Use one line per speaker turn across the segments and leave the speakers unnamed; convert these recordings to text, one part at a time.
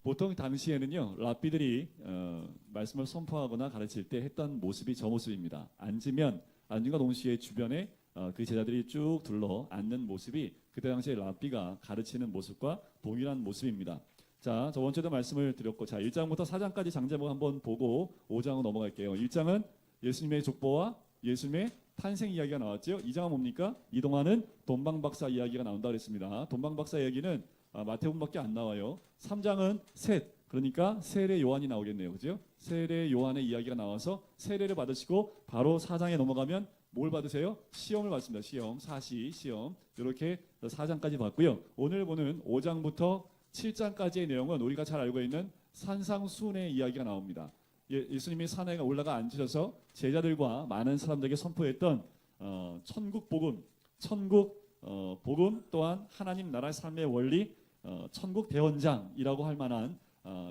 보통 당시에는요 랍비들이 말씀을 선포하거나 가르칠 때 했던 모습이 저 모습입니다. 앉음과 동시에 주변에 그 제자들이 쭉 둘러 앉는 모습이 그때 당시에 랍비가 가르치는 모습과 동일한 모습입니다. 자, 저번 주에도 말씀을 드렸고, 자 1장부터 4장까지 장제목 한번 보고 5장으로 넘어갈게요. 1장은 예수님의 족보와 예수님의 탄생 이야기가 나왔죠. 2장은 뭡니까? 이동하는 돈방박사 이야기가 나온다 그랬습니다. 돈방박사 이야기는 마태복음밖에 안 나와요. 3장은 셋, 그러니까 세례 요한이 나오겠네요. 그죠? 세례 요한의 이야기가 나와서 세례를 받으시고 바로 4장에 넘어가면 뭘 받으세요? 시험을 받습니다. 시험, 시험. 이렇게 4장까지 봤고요. 오늘 보는 5장부터 7장까지의 내용은 우리가 잘 알고 있는 산상수훈의 이야기가 나옵니다. 예수님이 산에 올라가 앉으셔서 제자들과 많은 사람들에게 선포했던 천국 복음, 복음 또한 하나님 나라의 삶의 원리, 천국 대원장이라고 할 만한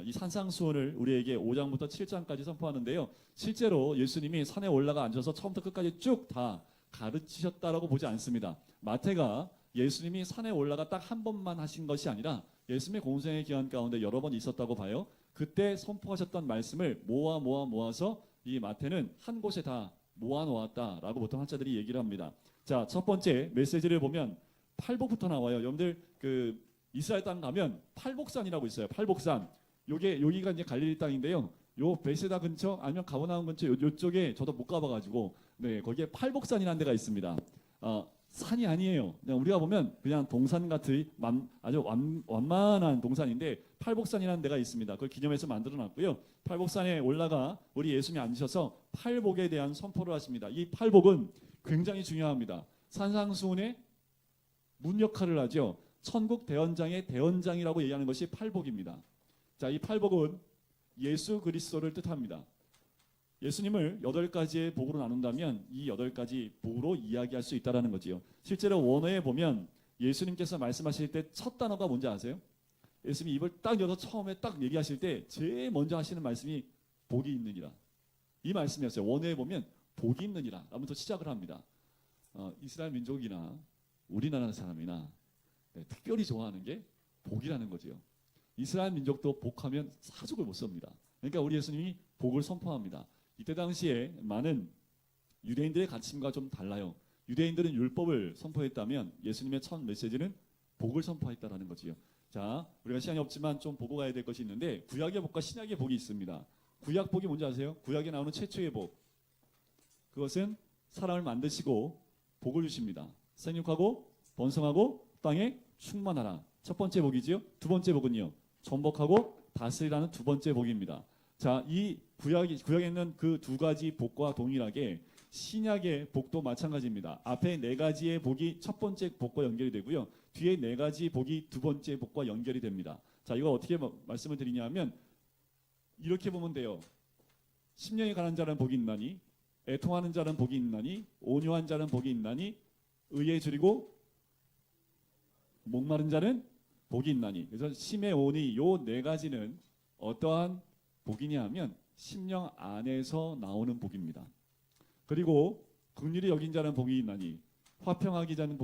이 산상수훈을 우리에게 5장부터 7장까지 선포하는데요. 실제로 예수님이 산에 올라가 앉아서 처음부터 끝까지 쭉 다 가르치셨다라고 보지 않습니다. 마태가 예수님이 산에 올라가 딱 한 번만 하신 것이 아니라 예수님의 공생의 기간 가운데 여러 번 있었다고 봐요. 그때 선포하셨던 말씀을 모아서 이 마태는 한 곳에 다 모아놓았다라고 보통 학자들이 얘기를 합니다. 자, 첫 번째 메시지를 보면 팔복부터 나와요. 여러분들 그 이스라엘 땅 가면 팔복산이라고 있어요. 팔복산. 여기가 이제 갈릴리 땅인데요. 요 베세다 근처 아니면 가버나움 근처 요쪽에 저도 못 가봐가지고 거기에 팔복산이라는 데가 있습니다. 산이 아니에요. 그냥 우리가 보면 그냥 동산 같은 아주 완만한 동산인데 팔복산이라는 데가 있습니다. 그걸 기념해서 만들어놨고요. 팔복산에 올라가 우리 예수님이 앉으셔서 팔복에 대한 선포를 하십니다. 이 팔복은 굉장히 중요합니다. 산상수훈의 문 역할을 하죠. 천국 대원장의 대원장이라고 얘기하는 것이 팔복입니다. 자, 이 팔복은 예수 그리스도를 뜻합니다. 예수님을 8가지의 복으로 나눈다면 이 8가지 복으로 이야기할 수 있다는 거지요. 실제로 원어에 보면 예수님께서 말씀하실 때 첫 단어가 뭔지 아세요? 예수님이 입을 딱 열어서 처음에 딱 얘기하실 때 제일 먼저 하시는 말씀이 복이 있느니라. 이 말씀이었어요. 원어에 보면 복이 있느니라 라면서 시작을 합니다. 이스라엘 민족이나 우리나라 사람이나 특별히 좋아하는 게 복이라는 거지요. 이스라엘 민족도 복하면 사족을 못 섭니다. 그러니까 우리 예수님이 복을 선포합니다. 이때 당시에 많은 유대인들의 가르침과 좀 달라요. 유대인들은 율법을 선포했다면 예수님의 첫 메시지는 복을 선포했다라는 거지요. 자, 우리가 시간이 없지만 좀 보고 가야 될 것이 있는데 구약의 복과 신약의 복이 있습니다. 구약 복이 뭔지 아세요? 구약에 나오는 최초의 복. 그것은 사람을 만드시고 복을 주십니다. 생육하고 번성하고 땅에 충만하라. 첫 번째 복이지요. 두 번째 복은요. 전복하고 다스리라는 두 번째 복입니다. 자, 이 구약에 있는 그 두 가지 복과 동일하게 신약의 복도 마찬가지입니다. 앞에 4가지의 복이 첫 번째 복과 연결이 되고요. 뒤에 4가지 복이 두 번째 복과 연결이 됩니다. 자, 이거 어떻게 말씀을 드리냐면 이렇게 보면 돼요. 심령이 가난한 자는 복이 있나니, 애통하는 자는 복이 있나니, 온유한 자는 복이 있나니, 의에 줄이고 목마른 자는 복이 있나니. 그래서 심의 온이 요 4가지는 어떠한 복이냐 하면 심령 안에서 나오는 복입니다. 그리고 긍휼히 여긴 자는 복이 있나니, 화평하기 자는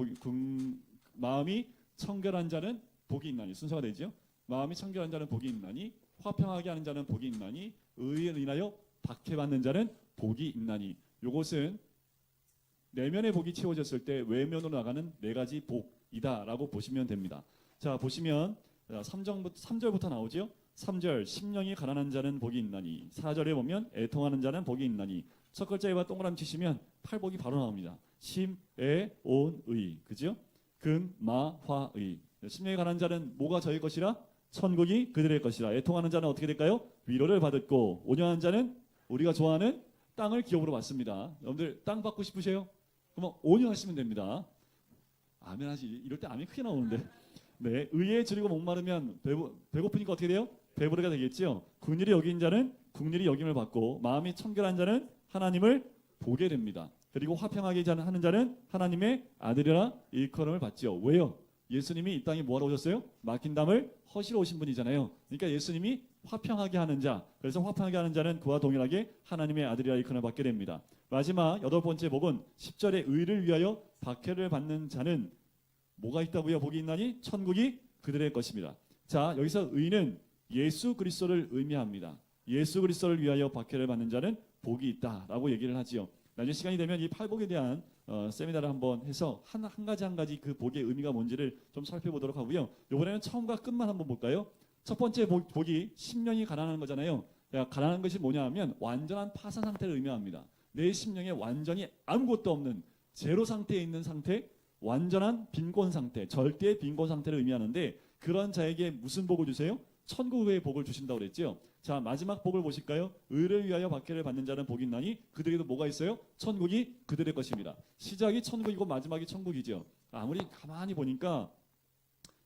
마음이 청결한 자는 복이 있나니. 순서가 되죠. 마음이 청결한 자는 복이 있나니, 화평하게 하는 자는 복이 있나니, 의에 인하여 박해받는 자는 복이 있나니. 요것은 내면의 복이 채워졌을 때 외면으로 나가는 4가지 복이다라고 보시면 됩니다. 자, 보시면 3절부터 나오죠. 3절 심령이 가난한 자는 복이 있나니, 4절에 보면 애통하는 자는 복이 있나니, 첫 글자에만 동그라미 치시면 팔복이 바로 나옵니다. 심, 애, 온, 의. 그죠? 금, 마, 화, 의. 심령이 가난한 자는 뭐가 저희 것이라? 천국이 그들의 것이라. 애통하는 자는 어떻게 될까요? 위로를 받았고, 온유한 자는 우리가 좋아하는 땅을 기업으로 받습니다. 여러분들 땅 받고 싶으세요? 그러면 온유하시면 됩니다. 아멘 하시. 이럴 때 아멘 크게 나오는데. 네, 의에 줄이고 목마르면 배고프니까 어떻게 돼요? 배부르게 되겠죠. 긍휼히 여긴 자는 긍휼히 여김을 받고, 마음이 청결한 자는 하나님을 보게 됩니다. 그리고 화평하게 하는 자는 하나님의 아들이라 일컬음을 받죠. 왜요? 예수님이 이 땅에 뭐하러 오셨어요? 막힌 담을 허시러 오신 분이잖아요. 그러니까 예수님이 화평하게 하는 자, 그래서 화평하게 하는 자는 그와 동일하게 하나님의 아들이라 일컬음을 받게 됩니다. 마지막 8번째 복은 10절에 의를 위하여 박해를 받는 자는 뭐가 있다고요? 복이 있나니? 천국이 그들의 것입니다. 자, 여기서 의는 예수 그리스도를 의미합니다. 예수 그리스도를 위하여 박해를 받는 자는 복이 있다라고 얘기를 하지요. 나중에 시간이 되면 이 팔복에 대한 세미나를 한번 해서 한 가지 그 복의 의미가 뭔지를 좀 살펴보도록 하고요. 이번에는 처음과 끝만 한번 볼까요? 첫 번째 복이 심령이 가난한 거잖아요. 가난한 것이 뭐냐 하면 완전한 파산 상태를 의미합니다. 내 심령에 완전히 아무것도 없는 제로 상태에 있는 상태, 완전한 빈곤 상태, 절대의 빈곤 상태를 의미하는데, 그런 자에게 무슨 복을 주세요? 천국의 복을 주신다고 그랬죠. 자, 마지막 복을 보실까요? 의를 위하여 박해를 받는 자는 복이 있나니 그들에게도 뭐가 있어요? 천국이 그들의 것입니다. 시작이 천국이고 마지막이 천국이죠. 아무리 가만히 보니까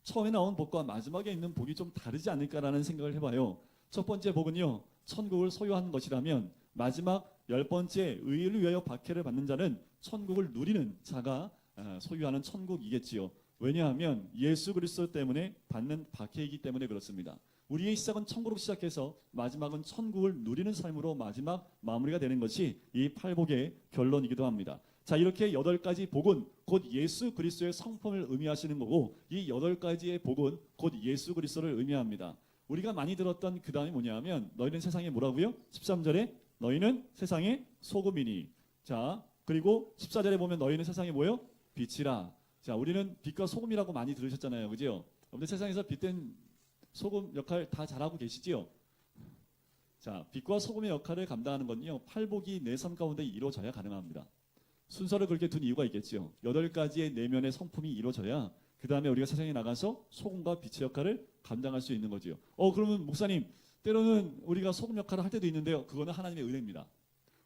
처음에 나온 복과 마지막에 있는 복이 좀 다르지 않을까라는 생각을 해봐요. 첫 번째 복은요, 천국을 소유하는 것이라면, 마지막 10번째 의를 위하여 박해를 받는 자는 천국을 누리는 자가 소유하는 천국이겠지요. 왜냐하면 예수 그리스도 때문에 받는 박해이기 때문에 그렇습니다. 우리의 시작은 천국으로 시작해서 마지막은 천국을 누리는 삶으로 마지막 마무리가 되는 것이 이 팔복의 결론이기도 합니다. 자, 이렇게 8가지 복은 곧 예수 그리스도의 성품을 의미하시는 거고, 이 8가지의 복은 곧 예수 그리스도를 의미합니다. 우리가 많이 들었던 그 다음이 뭐냐면, 너희는 세상에 뭐라고요? 13절에 너희는 세상의 소금이니. 자, 그리고 14절에 보면 너희는 세상에 뭐예요? 빛이라. 자, 우리는 빛과 소금이라고 많이 들으셨잖아요, 그죠? 근데 세상에서 빛된 소금 역할 다 잘하고 계시지요? 자, 빛과 소금의 역할을 감당하는 건요, 팔복이 내 삶 가운데 이루어져야 가능합니다. 순서를 그렇게 둔 이유가 있겠지요. 8가지의 내면의 성품이 이루어져야 그 다음에 우리가 세상에 나가서 소금과 빛의 역할을 감당할 수 있는 거지요. 그러면 목사님, 때로는 우리가 소금 역할을 할 때도 있는데요, 그거는 하나님의 은혜입니다.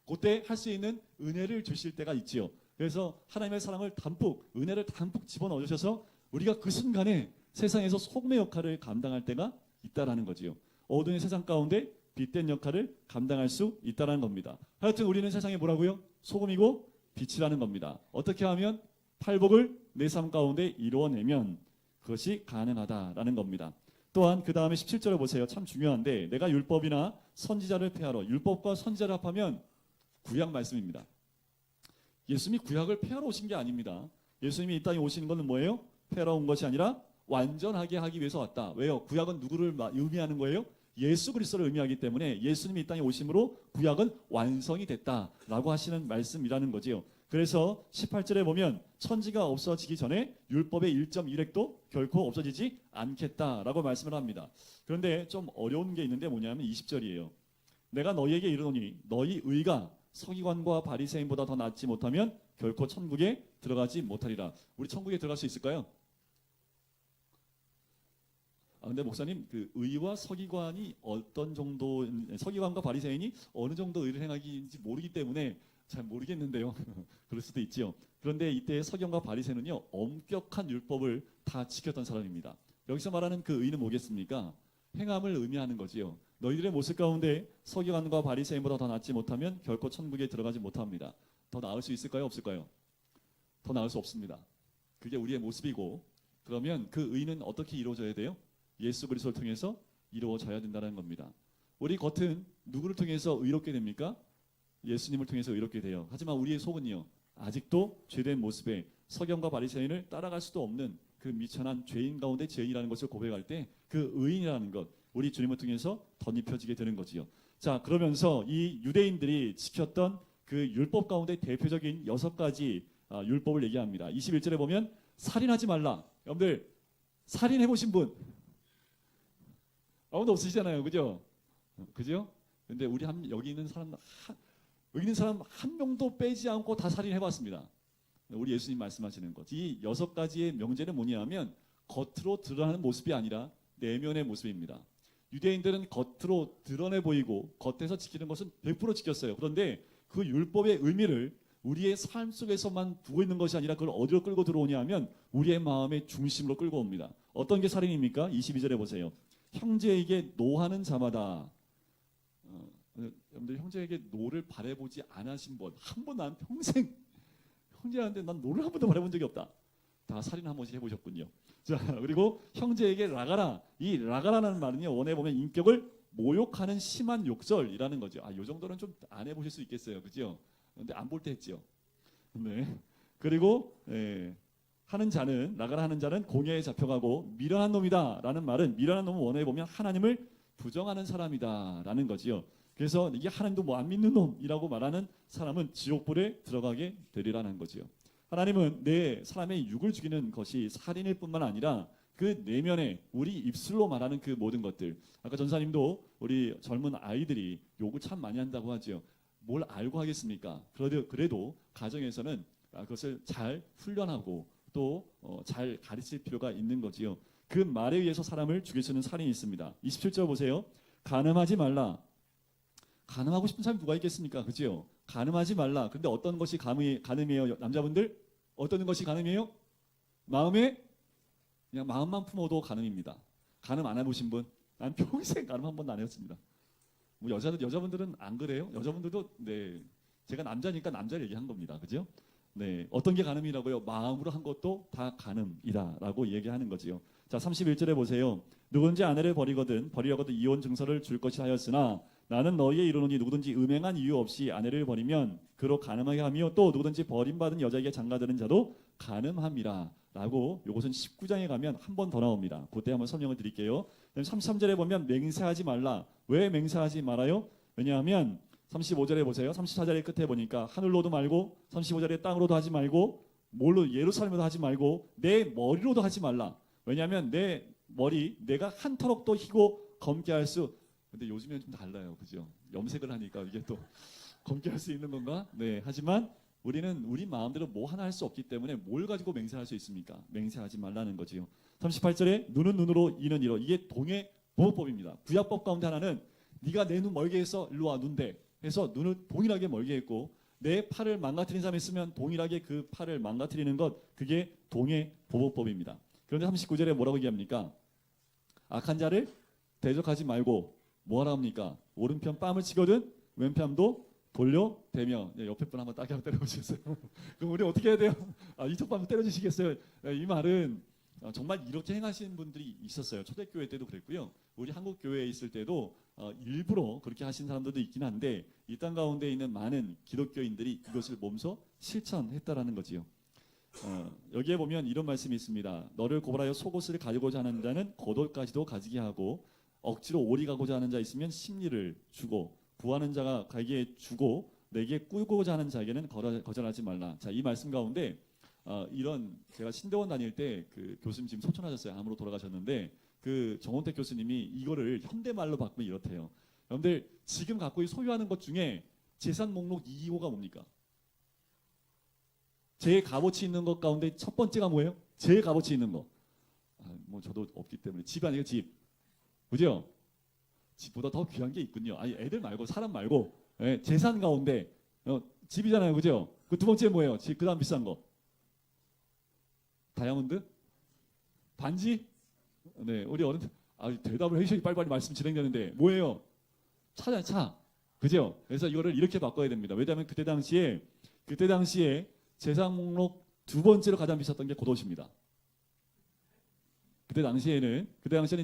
그때 할 수 있는 은혜를 주실 때가 있지요. 그래서 하나님의 사랑을 담뿍, 은혜를 담뿍 집어넣어 주셔서 우리가 그 순간에 세상에서 소금의 역할을 감당할 때가 있다라는 거지요. 어두운 세상 가운데 빛된 역할을 감당할 수 있다라는 겁니다. 하여튼 우리는 세상에 뭐라고요? 소금이고 빛이라는 겁니다. 어떻게 하면 팔복을 내 삶 가운데 이루어내면 그것이 가능하다라는 겁니다. 또한 그 다음에 17절을 보세요. 참 중요한데, 내가 율법이나 선지자를 폐하러. 율법과 선지자를 합하면 구약 말씀입니다. 예수님이 구약을 폐하러 오신 게 아닙니다. 예수님이 이 땅에 오시는 것은 뭐예요? 폐하러 온 것이 아니라 완전하게 하기 위해서 왔다. 왜요? 구약은 누구를 의미하는 거예요? 예수 그리스도를 의미하기 때문에 예수님이 이 땅에 오심으로 구약은 완성이 됐다라고 하시는 말씀이라는 거지요. 그래서 18절에 보면 천지가 없어지기 전에 율법의 1.1획도 결코 없어지지 않겠다라고 말씀을 합니다. 그런데 좀 어려운 게 있는데 뭐냐면 20절이에요. 내가 너희에게 이르노니 너희 의가 서기관과 바리새인보다 더 낫지 못하면 결코 천국에 들어가지 못하리라. 우리 천국에 들어갈 수 있을까요? 근데 목사님, 그 의와 서기관이 어떤 정도, 서기관과 바리새인이 어느 정도 의를 행하기인지 모르기 때문에 잘 모르겠는데요. 그럴 수도 있지요. 그런데 이때 서기관과 바리새인은요, 엄격한 율법을 다 지켰던 사람입니다. 여기서 말하는 그 의는 뭐겠습니까? 행함을 의미하는 거지요. 너희들의 모습 가운데 서기관과 바리새인보다 더 낫지 못하면 결코 천국에 들어가지 못합니다. 더 나을 수 있을까요? 없을까요? 더 나을 수 없습니다. 그게 우리의 모습이고, 그러면 그 의는 어떻게 이루어져야 돼요? 예수 그리스도를 통해서 이루어져야 된다는 겁니다. 우리 겉은 누구를 통해서 의롭게 됩니까? 예수님을 통해서 의롭게 돼요. 하지만 우리의 속은요, 아직도 죄된 모습에 서기관과 바리새인을 따라갈 수도 없는 그 미천한 죄인 가운데 죄인이라는 것을 고백할 때 그 의인이라는 것, 우리 주님을 통해서 덧입혀지게 되는 거지요. 자, 그러면서 이 유대인들이 지켰던 그 율법 가운데 대표적인 6가지 율법을 얘기합니다. 21절에 보면 살인하지 말라. 여러분들 살인해 보신 분 아무도 없으시잖아요, 그죠? 그죠? 근데 우리 여기 있는 사람 한 명도 빼지 않고 다 살인해봤습니다. 우리 예수님 말씀하시는 것. 이 6가지의 명제는 뭐냐면 겉으로 드러나는 모습이 아니라 내면의 모습입니다. 유대인들은 겉으로 드러내 보이고 겉에서 지키는 것은 100% 지켰어요. 그런데 그 율법의 의미를 우리의 삶 속에서만 두고 있는 것이 아니라 그걸 어디로 끌고 들어오냐 하면 우리의 마음의 중심으로 끌고 옵니다. 어떤 게 살인입니까? 22절에 보세요. 형제에게 노하는 자마다 여러분들 형제에게 노를 바라보지 않으신 분 한 번 난 평생 형제한테 난 노를 한 번도 바라본 적이 없다. 다 살인 한 번씩 해보셨군요. 자, 그리고 형제에게 라가라. 이 라가라는 말은요, 원에 보면 인격을 모욕하는 심한 욕설이라는 거죠. 요 정도는 좀 안 해보실 수 있겠어요, 그죠? 근데 안 볼 때 했죠. 네. 그리고 하는 자는 라가라 하는 자는 공회에 잡혀가고 미련한 놈이다라는 말은 미련한 놈은 원에 보면 하나님을 부정하는 사람이다라는 거지요. 그래서 이게 하나님도 뭐 안 믿는 놈이라고 말하는 사람은 지옥불에 들어가게 되리라는 거지요. 하나님은 내 사람의 육을 죽이는 것이 살인일 뿐만 아니라 그 내면에 우리 입술로 말하는 그 모든 것들. 아까 전사님도 우리 젊은 아이들이 욕을 참 많이 한다고 하지요. 뭘 알고 하겠습니까? 그래도 가정에서는 그것을 잘 훈련하고 또 잘 가르칠 필요가 있는 거지요. 그 말에 의해서 사람을 죽일 수 있는 살인이 있습니다. 27절 보세요. 간음하지 말라. 간음하고 싶은 사람이 누가 있겠습니까? 그죠? 간음하지 말라. 근데 어떤 것이 간음이에요? 남자분들? 어떤 것이 간음이에요? 마음에 그냥 마음만 품어도 간음입니다. 간음 안 해보신 분? 난 평생 간음 한 번도 안 해봤습니다. 뭐 여자분들은 안 그래요? 여자분들도 네, 제가 남자니까 남자를 얘기한 겁니다. 그죠? 네, 어떤 게 간음이라고요? 마음으로 한 것도 다 간음이다라고 얘기하는 거지요. 자, 31절에 보세요. 누구든지 아내를 버리려거든 이혼 증서를 줄 것이 하였으나 나는 너희에 이르노니 누구든지 음행한 이유 없이 아내를 버리면 그로 간음하게 하며 또 누구든지 버림받은 여자에게 장가드는 자도 간음함이라 라고 요것은 19장에 가면 한 번 더 나옵니다. 그때 한번 설명을 드릴게요. 33절에 보면 맹세하지 말라. 왜 맹세하지 말아요? 왜냐하면 35절에 보세요. 34절의 끝에 보니까 하늘로도 말고 35절에 땅으로도 하지 말고 뭘로 예루살렘으로도 하지 말고 내 머리로도 하지 말라. 왜냐하면 내 머리 내가 한터럭도 희고 검게 할 수. 근데 요즘에는 좀 달라요. 그죠? 염색을 하니까 이게 또 검게 할 수 있는 건가? 네. 하지만 우리는 우리 마음대로 뭐 하나 할 수 없기 때문에 뭘 가지고 맹세할 수 있습니까? 맹세하지 말라는 거지요. 38절에 눈은 눈으로 이는 이로. 이게 동해 보호법입니다. 구약법 가운데 하나는 네가 내 눈 멀게 해서 일로 와 눈대 해서 눈을 동일하게 멀게 했고 내 팔을 망가뜨린 사람이 있으면 동일하게 그 팔을 망가뜨리는 것 그게 동해 보호법입니다. 그런데 39절에 뭐라고 얘기합니까? 악한 자를 대적하지 말고 뭐하라 합니까? 오른편 뺨을 치거든 왼편도 돌려대며. 옆에 분 한번 따게 한번 때려보시겠어요? 그럼 우리 어떻게 해야 돼요? 이쪽 뺨을 때려주시겠어요? 이 말은 정말 이렇게 행하시는 분들이 있었어요. 초대교회 때도 그랬고요. 우리 한국 교회에 있을 때도 일부러 그렇게 하신 사람들도 있긴 한데 이 땅 가운데 있는 많은 기독교인들이 이것을 몸소 실천했다라는 거지요. 여기에 보면 이런 말씀이 있습니다. 너를 고발하여 속옷을 가지고자 하는 자는 겉옷까지도 가지게 하고 억지로 오리 가고자 하는 자 있으면 심리를 주고 구하는 자가 가게 주고 내게 꾸고자 하는 자에게는 거절하지 말라. 자, 이 말씀 가운데 이런 제가 신대원 다닐 때 그 교수님 지금 소천하셨어요. 암으로 돌아가셨는데 그 정원택 교수님이 이거를 현대말로 바꾸면 이렇대요. 여러분들 지금 갖고 소유하는 것 중에 재산 목록 2호가 뭡니까? 제일 값어치 있는 것 가운데 첫 번째가 뭐예요? 제일 값어치 있는 거. 뭐 저도 없기 때문에 집 아니에요, 집. 그죠? 집보다 더 귀한 게 있군요. 아니 애들 말고 사람 말고 재산 가운데 집이잖아요, 그죠? 그 두 번째 뭐예요? 집 그다음 비싼 거. 다이아몬드? 반지? 네, 우리 어른들 대답을 해주셔야 빨리빨리 말씀 진행되는데 뭐예요? 차잖아요, 차. 그죠? 그래서 이거를 이렇게 바꿔야 됩니다. 왜냐하면 그때 당시에 재산 목록 두 번째로 가장 비쌌던 게 겉옷입니다. 그때 당시에는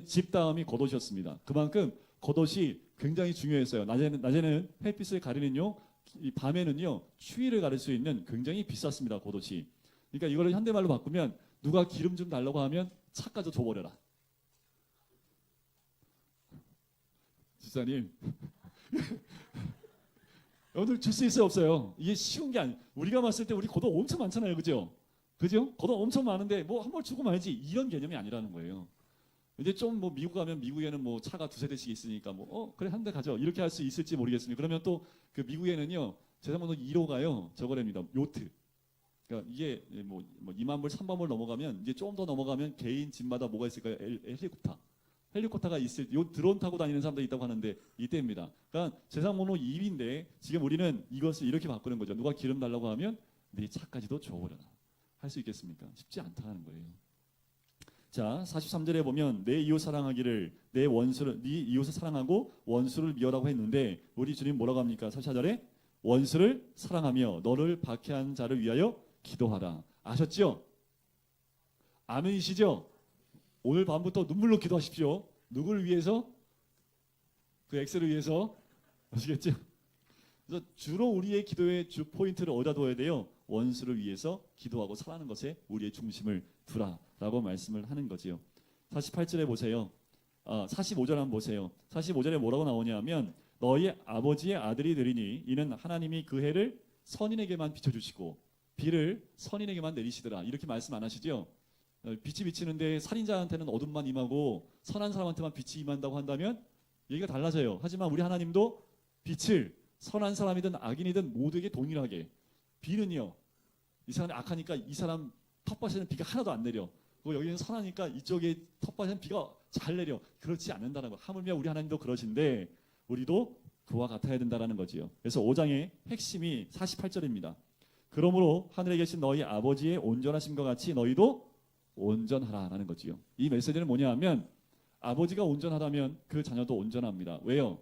집 다음이 겉옷이었습니다. 그만큼 겉옷이 굉장히 중요했어요. 낮에는 햇빛을 가리는요, 이 밤에는요 추위를 가릴 수 있는 굉장히 비쌌습니다. 겉옷이. 그러니까 이거를 현대말로 바꾸면 누가 기름 좀 달라고 하면 차까지 줘버려라. 집사님, 여러분들 줄 수 있어요, 없어요? 이게 쉬운 게 아니. 우리가 봤을 때 우리 겉옷 엄청 많잖아요, 그죠? 그죠? 겉옷 엄청 많은데 뭐 한 벌 주고 말지 이런 개념이 아니라는 거예요. 이제 좀 뭐 미국 가면 미국에는 뭐 차가 두세 대씩 있으니까 뭐 그래 한 대 가져 이렇게 할 수 있을지 모르겠습니다. 그러면 또 그 미국에는요 재산번호 1호가요 저거랍니다. 요트. 그러니까 이게 뭐 2만 불 3만 불 넘어가면 이제 조금 더 넘어가면 개인 집마다 뭐가 있을까요? 헬리콥터가 있을 요 드론 타고 다니는 사람도 있다고 하는데 이때입니다. 그러니까 재산번호 2인데 지금 우리는 이것을 이렇게 바꾸는 거죠. 누가 기름 달라고 하면 네 차까지도 줘버려라. 할 수 있겠습니까? 쉽지 않다는 거예요. 자, 43절에 보면 내 이웃 사랑하기를 네 이웃을 사랑하고 원수를 미워라고 했는데 우리 주님 뭐라고 합니까? 44절에 원수를 사랑하며 너를 박해한 자를 위하여 기도하라. 아셨죠? 아멘이시죠? 오늘 밤부터 눈물로 기도하십시오. 누구를 위해서? 그 엑셀을 위해서. 아시겠죠? 그래서 주로 우리의 기도의 주 포인트를 어디다 둬야 돼요? 원수를 위해서 기도하고 사랑하는 것에 우리의 중심을 두라라고 말씀을 하는 거지요. 48절에 보세요. 45절 한번 보세요. 45절에 뭐라고 나오냐면 너희 아버지의 아들이 되리니 이는 하나님이 그 해를 선인에게만 비춰주시고 비를 선인에게만 내리시더라. 이렇게 말씀 안 하시죠? 빛이 비치는데 살인자한테는 어둠만 임하고 선한 사람한테만 빛이 임한다고 한다면 얘기가 달라져요. 하지만 우리 하나님도 빛을 선한 사람이든 악인이든 모두에게 동일하게, 비는요 이 사람이 악하니까 이 사람 텃밭에는 비가 하나도 안 내려. 그리고 여기는 선하니까 이쪽에 텃밭에는 비가 잘 내려. 그렇지 않는다는 거. 하물며 우리 하나님도 그러신데 우리도 그와 같아야 된다는 거지요. 그래서 5장의 핵심이 48절입니다. 그러므로 하늘에 계신 너희 아버지의 온전하심과 같이 너희도 온전하라라는 거지요. 이 메시지는 뭐냐 하면 아버지가 온전하다면 그 자녀도 온전합니다. 왜요?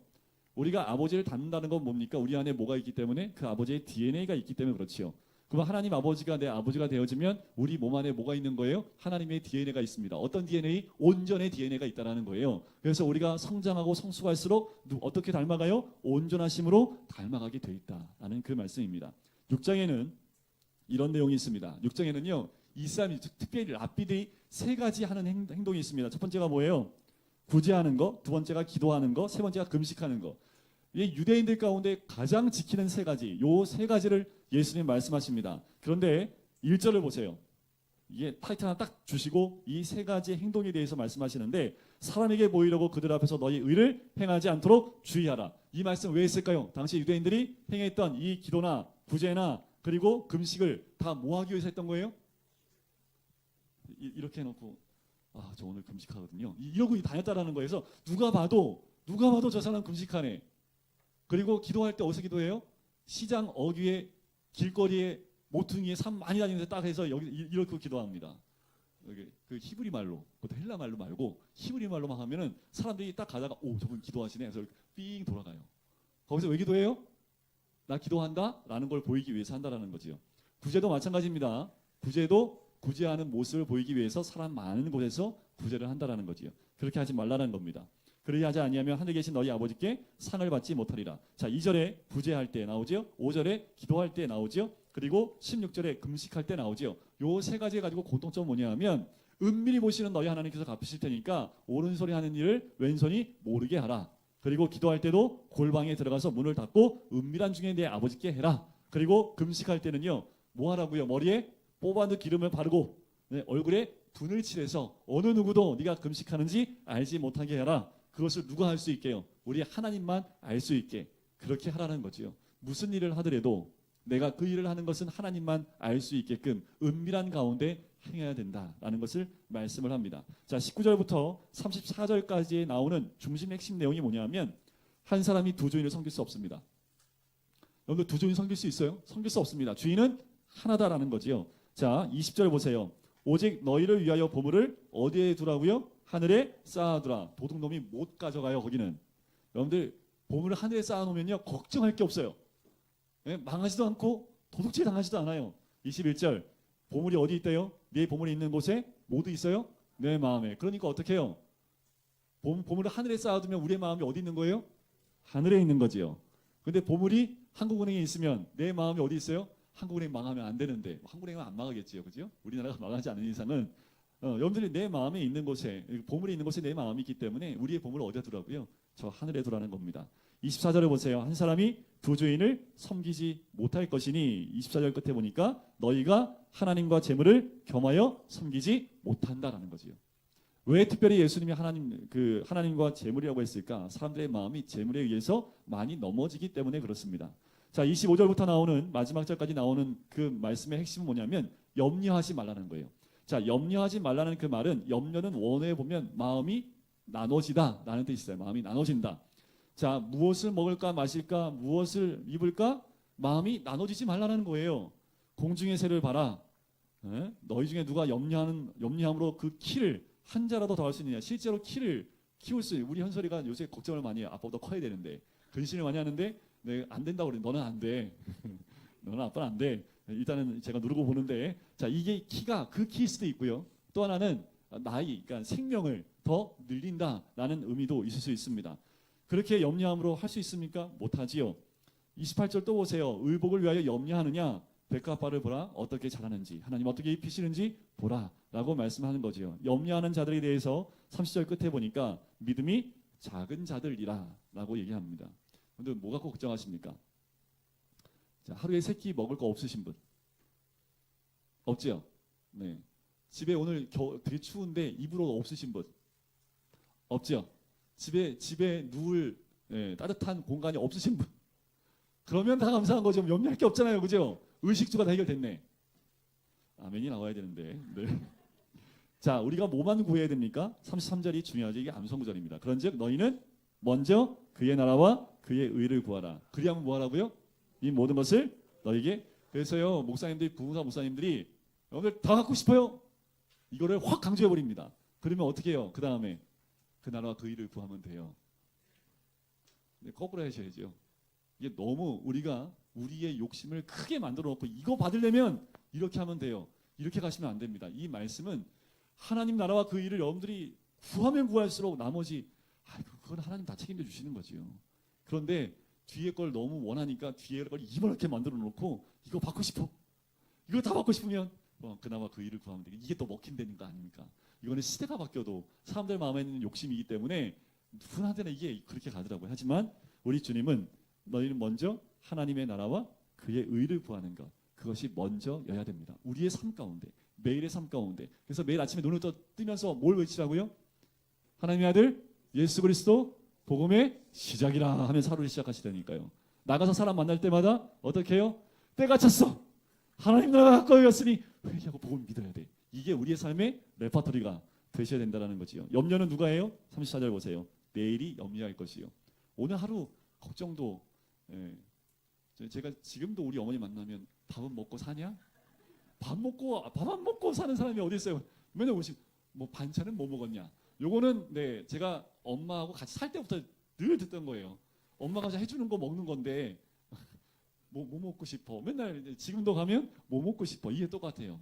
우리가 아버지를 닮는다는 건 뭡니까? 우리 안에 뭐가 있기 때문에? 그 아버지의 DNA가 있기 때문에 그렇지요. 그럼 하나님 아버지가 내 아버지가 되어지면 우리 몸 안에 뭐가 있는 거예요? 하나님의 DNA가 있습니다. 어떤 DNA? 온전의 DNA가 있다는 거예요. 그래서 우리가 성장하고 성숙할수록 어떻게 닮아가요? 온전하심으로 닮아가게 돼 있다라는 그 말씀입니다. 6장에는 이런 내용이 있습니다. 6장에는요. 이 사람이 특별히 랍비들이 세 가지 하는 행동이 있습니다. 첫 번째가 뭐예요? 구제하는 거, 두 번째가 기도하는 거, 세 번째가 금식하는 거. 이 유대인들 가운데 가장 지키는 세 가지, 요 세 가지를 예수님 말씀하십니다. 그런데 1절을 보세요. 이게 타이틀 하나 딱 주시고 이 세 가지 행동에 대해서 말씀하시는데 사람에게 보이려고 그들 앞에서 너희 의를 행하지 않도록 주의하라. 이 말씀 왜 했을까요? 당시 유대인들이 행했던 이 기도나 구제나 그리고 금식을 다 뭐 하기 위해서 했던 거예요? 이렇게 해놓고 저 오늘 금식하거든요. 이러고 다녔다라는 거예요. 그래서 누가 봐도 저 사람 금식하네. 그리고 기도할 때 어디서 기도해요? 시장 어귀에 길거리에 모퉁이에 산 많이 다니는데 딱 해서 여기 이렇게 기도합니다. 여기 그 히브리 말로, 그것도 헬라 말로 말고 히브리 말로만 하면은 사람들이 딱 가다가 저분 기도하시네. 그래서 삥 돌아가요. 거기서 왜 기도해요? 나 기도한다라는 걸 보이기 위해서 한다라는 거지요. 구제도 마찬가지입니다. 구제도 구제하는 모습을 보이기 위해서 사람 많은 곳에서 구제를 한다라는 거지요. 그렇게 하지 말라는 겁니다. 그리하지 아니하면 하늘에 계신 너희 아버지께 상을 받지 못하리라. 자, 2절에 구제할 때 나오죠. 5절에 기도할 때 나오죠. 그리고 16절에 금식할 때 나오죠. 요 세 가지 가지고 공통점은 뭐냐면 은밀히 보시는 너희 하나님께서 갚으실 테니까 오른손이 하는 일을 왼손이 모르게 하라. 그리고 기도할 때도 골방에 들어가서 문을 닫고 은밀한 중에 내 아버지께 해라. 그리고 금식할 때는요. 뭐 하라고요? 머리에 뽑아둔 기름을 바르고 얼굴에 분을 칠해서 어느 누구도 네가 금식하는지 알지 못하게 해라. 그것을 누가 할 수 있게요? 우리 하나님만 알 수 있게 그렇게 하라는 거지요. 무슨 일을 하더라도 내가 그 일을 하는 것은 하나님만 알 수 있게끔 은밀한 가운데 행해야 된다라는 것을 말씀을 합니다. 자, 19절부터 34절까지 나오는 중심 핵심 내용이 뭐냐면 한 사람이 두 주인을 섬길 수 없습니다. 여러분들 두 주인 섬길 수 있어요? 섬길 수 없습니다. 주인은 하나다라는 거지요. 자, 20절 보세요. 오직 너희를 위하여 보물을 어디에 두라고요? 하늘에 쌓아두라. 도둑놈이 못 가져가요. 거기는. 여러분들 보물을 하늘에 쌓아놓으면요 걱정할 게 없어요. 망하지도 않고 도둑질 당하지도 않아요. 21절 보물이 어디 있대요? 네 보물이 있는 곳에 모두 있어요? 내 마음에. 그러니까 어떻게 해요? 보물을 하늘에 쌓아두면 우리의 마음이 어디 있는 거예요? 하늘에 있는 거지요. 근데 보물이 한국은행에 있으면 내 마음이 어디 있어요? 한국은행 망하면 안 되는데 한국은행은 안 망하겠지요, 그죠? 우리나라가 망하지 않는 이상은 여러분들이 내 마음에 있는 곳에 보물이 있는 곳에 내 마음이 있기 때문에 우리의 보물을 어디에 두라고요? 저 하늘에 두라는 겁니다. 24절에 보세요. 한 사람이 두 주인을 섬기지 못할 것이니 24절 끝에 보니까 너희가 하나님과 재물을 겸하여 섬기지 못한다라는 거지요. 왜 특별히 예수님이 하나님과 재물이라고 했을까? 사람들의 마음이 재물에 의해서 많이 넘어지기 때문에 그렇습니다. 자, 25절부터 나오는 마지막 절까지 나오는 그 말씀의 핵심은 뭐냐면 염려하지 말라는 거예요. 자, 염려하지 말라는 그 말은 염려는 원어에 보면 마음이 나눠지다라는 뜻이 있어요. 마음이 나눠진다. 자, 무엇을 먹을까 마실까 무엇을 입을까 마음이 나눠지지 말라는 거예요. 공중의 새를 봐라. 너희 중에 누가 염려함으로 그 키를 한 자라도 더 할 수 있느냐. 실제로 키를 키울 수 있는 우리 현설이가 요새 걱정을 많이 해요. 아빠보다 커야 되는데 근심을 많이 하는데 안 된다고 그래. 너는 안 돼. 너는 아빠는 안 돼. 일단은 제가 누르고 보는데 자, 이게 키가 그 키일 수도 있고요. 또 하나는 나이, 그러니까 생명을 더 늘린다라는 의미도 있을 수 있습니다. 그렇게 염려함으로 할 수 있습니까? 못하지요. 28절 또 보세요. 의복을 위하여 염려하느냐? 백합화를 보라. 어떻게 자라는지, 하나님 어떻게 입히시는지 보라 라고 말씀하는 거지요. 염려하는 자들에 대해서 30절 끝에 보니까 믿음이 작은 자들이라 라고 얘기합니다. 근데 뭐 갖고 걱정하십니까? 자, 하루에 세 끼 먹을 거 없으신 분 없지요? 네. 집에 오늘 되게 추운데 이불 옷 없으신 분 없지요? 집에 누울 따뜻한 공간이 없으신 분 그러면 다 감사한 거죠. 염려할 게 없잖아요, 그죠? 의식주가 다 해결됐네. 아멘이 나와야 되는데. 네. 자, 우리가 뭐만 구해야 됩니까? 33절이 중요하죠. 이게 암송구절입니다. 그런즉 너희는 먼저 그의 나라와 그의 의를 구하라. 그리하면 뭐 하라고요? 이 모든 것을 너에게. 그래서요, 목사님들이, 부흥사 목사님들이 여러분들 다 갖고 싶어요. 이거를 확 강조해 버립니다. 그러면 어떻게 해요? 그 다음에 그 나라와 그 의를 구하면 돼요. 네, 거꾸로 하셔야죠. 이게 너무 우리가 우리의 욕심을 크게 만들어 놓고 이거 받으려면 이렇게 하면 돼요. 이렇게 가시면 안 됩니다. 이 말씀은 하나님 나라와 그 일을 여러분들이 구하면 구할수록 나머지 그건 하나님 다 책임져 주시는 거지요. 그런데 뒤에 걸 너무 원하니까 뒤에 걸 이렇게 만들어 놓고 이거 받고 싶어. 이거 다 받고 싶으면 그나마 그 일을 구하면 돼. 이게 또 먹힌다는 거 아닙니까? 이거는 시대가 바뀌어도 사람들 마음에 있는 욕심이기 때문에 누구한테나 이게 그렇게 가더라고요. 하지만 우리 주님은 너희는 먼저 하나님의 나라와 그의 의를 구하는 것, 그것이 먼저여야 됩니다. 우리의 삶 가운데, 매일의 삶 가운데. 그래서 매일 아침에 눈을 뜨면서 뭘 외치라고요? 하나님의 아들 예수 그리스도 복음의 시작이라 하면서 하루를 시작하시다니까요. 나가서 사람 만날 때마다 어떻게 해요? 때가 찼어. 하나님 나라가 가까이 왔으니 회개하고 복음을 믿어야 돼. 이게 우리의 삶의 레퍼토리가 되셔야 된다는 거지요. 염려는 누가 해요? 34절 보세요. 내일이 염려할 것이요. 오늘 하루 걱정도 제가 지금도 우리 어머니 만나면 밥은 먹고 사냐? 밥 안 먹고 사는 사람이 어디 있어요? 맨날 오시 뭐 반찬은 뭐 먹었냐? 요거는 제가 엄마하고 같이 살 때부터 늘 듣던 거예요. 엄마가 해주는 거 먹는 건데 뭐 먹고 싶어. 맨날 지금도 가면 뭐 먹고 싶어. 이게 똑같아요.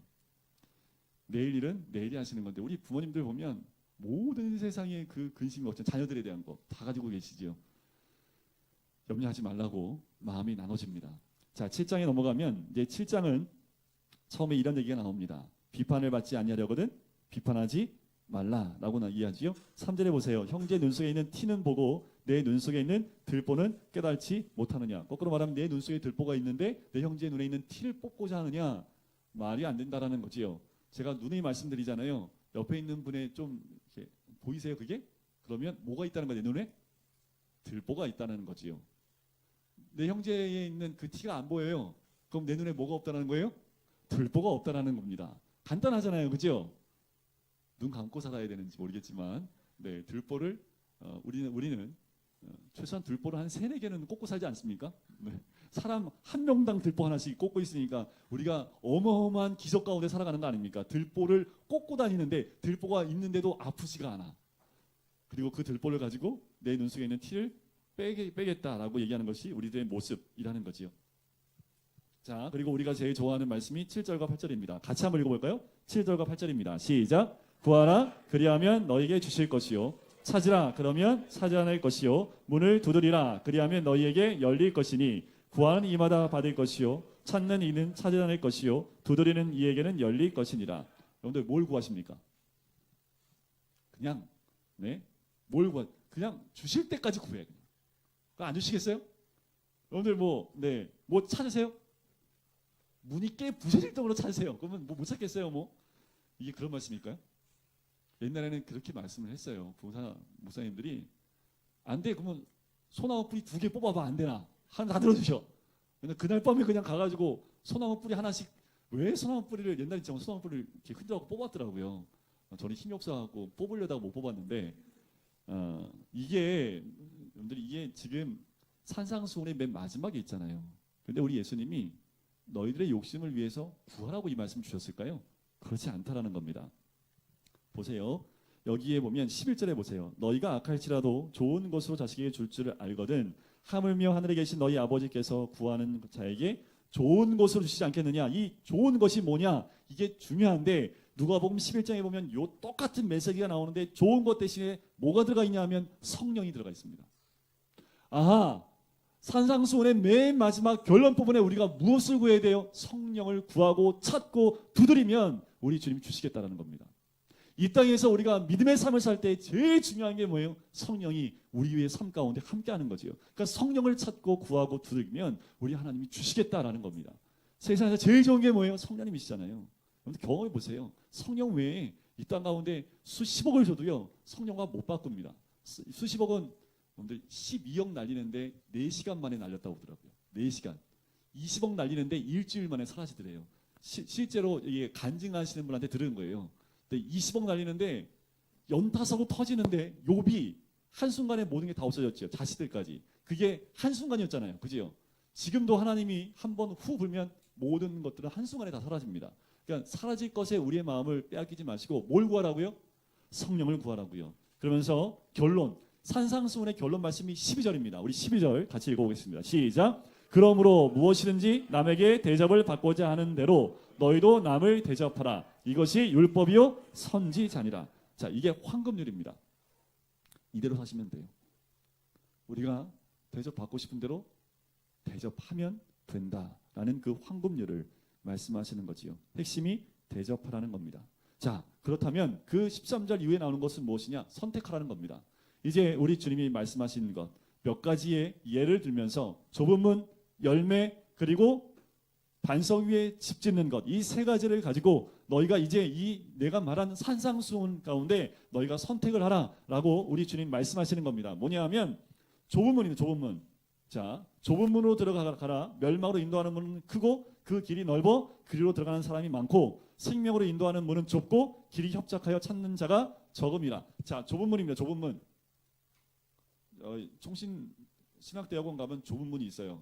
내일 일은 내일이 하시는 건데 우리 부모님들 보면 모든 세상의 그 근심이 어떤 자녀들에 대한 거 다 가지고 계시죠. 염려하지 말라고 마음이 나눠집니다. 자, 7장에 넘어가면 이제 7장은 처음에 이런 얘기가 나옵니다. 비판을 받지 아니하려거든 비판하지 말라라고 이야기하지요. 3절에 보세요. 형제 눈 속에 있는 티는 보고 내 눈 속에 있는 들보는 깨달지 못하느냐. 거꾸로 말하면 내 눈 속에 들보가 있는데 내 형제 눈에 있는 티를 뽑고자 하느냐. 말이 안 된다라는 거지요. 제가 누누이 말씀드리잖아요. 옆에 있는 분의 좀 이렇게 보이세요 그게? 그러면 뭐가 있다는 거예요? 내 눈에? 들보가 있다는 거지요. 내 형제에 있는 그 티가 안 보여요. 그럼 내 눈에 뭐가 없다는 거예요? 들보가 없다는 겁니다. 간단하잖아요, 그죠? 눈 감고 살아야 되는지 모르겠지만, 들보를 우리는 최소한 들보를 한 3-4개는 꽂고 살지 않습니까? 네. 사람 한 명당 들보 하나씩 꽂고 있으니까 우리가 어마어마한 기적 가운데 살아가는 거 아닙니까? 들보를 꽂고 다니는데 들보가 있는데도 아프지가 않아. 그리고 그 들보를 가지고 내 눈 속에 있는 티를 빼겠다라고 얘기하는 것이 우리들의 모습이라는 거지요. 자, 그리고 우리가 제일 좋아하는 말씀이 7절과 8절입니다. 같이 한번 읽어볼까요? 7절과 8절입니다. 시작. 구하라 그리하면 너희에게 주실 것이요 찾으라 그러면 찾아낼 것이요 문을 두드리라 그리하면 너희에게 열릴 것이니 구하는 이마다 받을 것이요 찾는 이는 찾아낼 것이요 두드리는 이에게는 열릴 것이니라. 여러분들 뭘 구하십니까? 그냥 그냥 주실 때까지 구해. 안 주시겠어요? 여러분들 뭐 찾으세요? 문이 깨 부서질 정도로 찾으세요. 그러면 못 찾겠어요? 이게 그런 말씀일까요? 옛날에는 그렇게 말씀을 했어요. 부흥사 목사님들이 안 돼. 그러면 소나무 뿌리 2개 뽑아봐. 안 되나? 하나 다 들어주셔. 그날 밤에 그냥 가가지고 소나무 뿌리 하나씩 왜 소나무 뿌리를 옛날에 소나무 뿌리를 이렇게 흔들어갖고 뽑았더라고요. 저는 힘이 없어갖고 뽑으려다가 못 뽑았는데 이게 지금 산상수훈의 맨 마지막에 있잖아요. 근데 우리 예수님이 너희들의 욕심을 위해서 구하라고 이 말씀 주셨을까요? 그렇지 않다라는 겁니다. 보세요. 여기에 보면 11절에 보세요. 너희가 악할지라도 좋은 것으로 자식에게 줄 줄을 알거든 하물며 하늘에 계신 너희 아버지께서 구하는 자에게 좋은 것으로 주시지 않겠느냐. 이 좋은 것이 뭐냐? 이게 중요한데 누가복음 11장에 보면 요 똑같은 메시지가 나오는데 좋은 것 대신에 뭐가 들어가 있냐 하면 성령이 들어가 있습니다. 아하, 산상수훈의 맨 마지막 결론 부분에 우리가 무엇을 구해야 돼요? 성령을 구하고 찾고 두드리면 우리 주님이 주시겠다라는 겁니다. 이 땅에서 우리가 믿음의 삶을 살 때 제일 중요한 게 뭐예요? 성령이 우리 위의 삶 가운데 함께하는 거죠. 그러니까 성령을 찾고 구하고 두드리면 우리 하나님이 주시겠다라는 겁니다. 세상에서 제일 좋은 게 뭐예요? 성령님이시잖아요. 여러분들 경험해 보세요. 성령 외에 이 땅 가운데 수십억을 줘도요, 성령과 못 바꿉니다. 수십억은 여러분들 12억 날리는데 4시간 만에 날렸다고 하더라고요. 4시간. 20억 날리는데 일주일 만에 사라지더래요. 실제로 이게 간증하시는 분한테 들은 거예요. 근데 20억 날리는데 연타사고 터지는데 욥이 한순간에 모든 게 다 없어졌죠. 자식들까지. 그게 한순간이었잖아요. 그죠? 지금도 하나님이 한번 후 불면 모든 것들은 한순간에 다 사라집니다. 그러니까 사라질 것에 우리의 마음을 빼앗기지 마시고 뭘 구하라고요? 성령을 구하라고요. 그러면서 결론, 산상수훈의 결론 말씀이 12절입니다. 우리 12절 같이 읽어보겠습니다. 시작. 그러므로 무엇이든지 남에게 대접을 받고자 하는 대로 너희도 남을 대접하라. 이것이 율법이요 선지자니라. 자, 이게 황금률입니다. 이대로 사시면 돼요. 우리가 대접받고 싶은 대로 대접하면 된다라는 그 황금률을 말씀하시는 거지요. 핵심이 대접하라는 겁니다. 자, 그렇다면 그 13절 이후에 나오는 것은 무엇이냐? 선택하라는 겁니다. 이제 우리 주님이 말씀하시는 것 몇 가지의 예를 들면서 좁은 문, 열매, 그리고 반석 위에 집 짓는 것, 이 세 가지를 가지고 너희가 이제 이 내가 말한 산상수훈 가운데 너희가 선택을 하라라고 우리 주님 말씀하시는 겁니다. 뭐냐 하면 좁은 문입니다. 좁은 문. 자, 좁은 문으로 들어가라. 멸망으로 인도하는 문은 크고 그 길이 넓어 그리로 들어가는 사람이 많고 생명으로 인도하는 문은 좁고 길이 협착하여 찾는 자가 적음이라. 자, 좁은 문입니다. 좁은 문. 총신 신학대학원 가면 좁은 문이 있어요.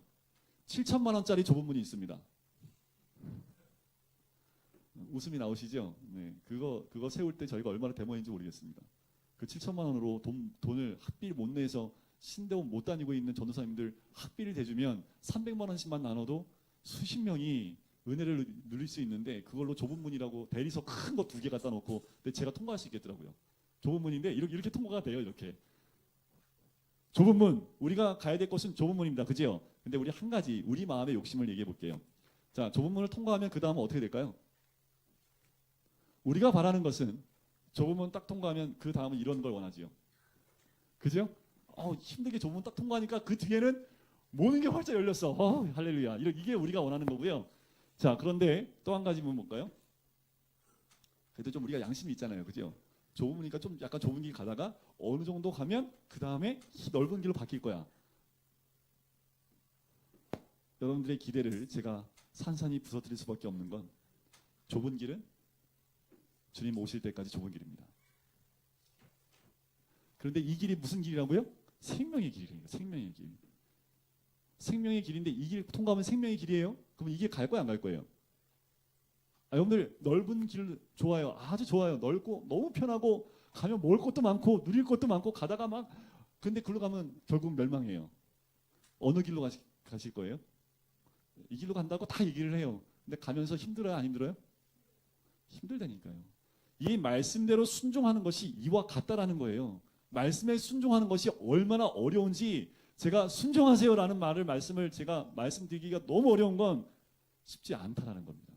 7천만 원짜리 좁은 문이 있습니다. 웃음이 나오시죠? 네, 그거 세울 때 저희가 얼마나 대모인지 모르겠습니다. 그 7천만 원으로 돈을 학비를 못 내서 신대원 못 다니고 있는 전도사님들 학비를 대주면 300만 원씩만 나눠도 수십 명이 은혜를 누릴 수 있는데 그걸로 좁은 문이라고 대리석 큰 거 2개 갖다 놓고 근데 제가 통과할 수 있겠더라고요. 좁은 문인데 이렇게 통과가 돼요. 이렇게. 좁은 문, 우리가 가야 될 곳은 좁은 문입니다. 그죠? 근데 우리 한 가지 우리 마음의 욕심을 얘기해 볼게요. 자, 좁은 문을 통과하면 그 다음은 어떻게 될까요? 우리가 바라는 것은 좁은 문 딱 통과하면 그 다음은 이런 걸 원하지요. 그죠? 힘들게 좁은 문 딱 통과하니까 그 뒤에는 모든 게 활짝 열렸어. 할렐루야. 이게 우리가 원하는 거고요. 자, 그런데 또 한 가지 문 볼까요? 그래도 좀 우리가 양심이 있잖아요. 그죠? 좁은 문이니까 좀 약간 좁은 길 가다가 어느 정도 가면 그 다음에 넓은 길로 바뀔 거야. 여러분들의 기대를 제가 산산히 부서뜨릴 수밖에 없는 건 좁은 길은 주님 오실 때까지 좁은 길입니다. 그런데 이 길이 무슨 길이라고요? 생명의 길이에요. 생명의 길. 생명의 길인데 이 길 통과하면 생명의 길이에요? 그럼 이 길 갈 거야 안 갈 거예요? 여러분들 넓은 길 좋아요. 아주 좋아요. 넓고 너무 편하고 가면 먹을 것도 많고 누릴 것도 많고 가다가 막 근데 글로 가면 결국 멸망해요. 어느 길로 가실 거예요? 이 길로 간다고 다 얘기를 해요. 근데 가면서 힘들어요? 안 힘들어요? 힘들다니까요. 이 말씀대로 순종하는 것이 이와 같다라는 거예요. 말씀에 순종하는 것이 얼마나 어려운지 제가 순종하세요라는 말씀을 제가 말씀드리기가 너무 어려운 건 쉽지 않다라는 겁니다.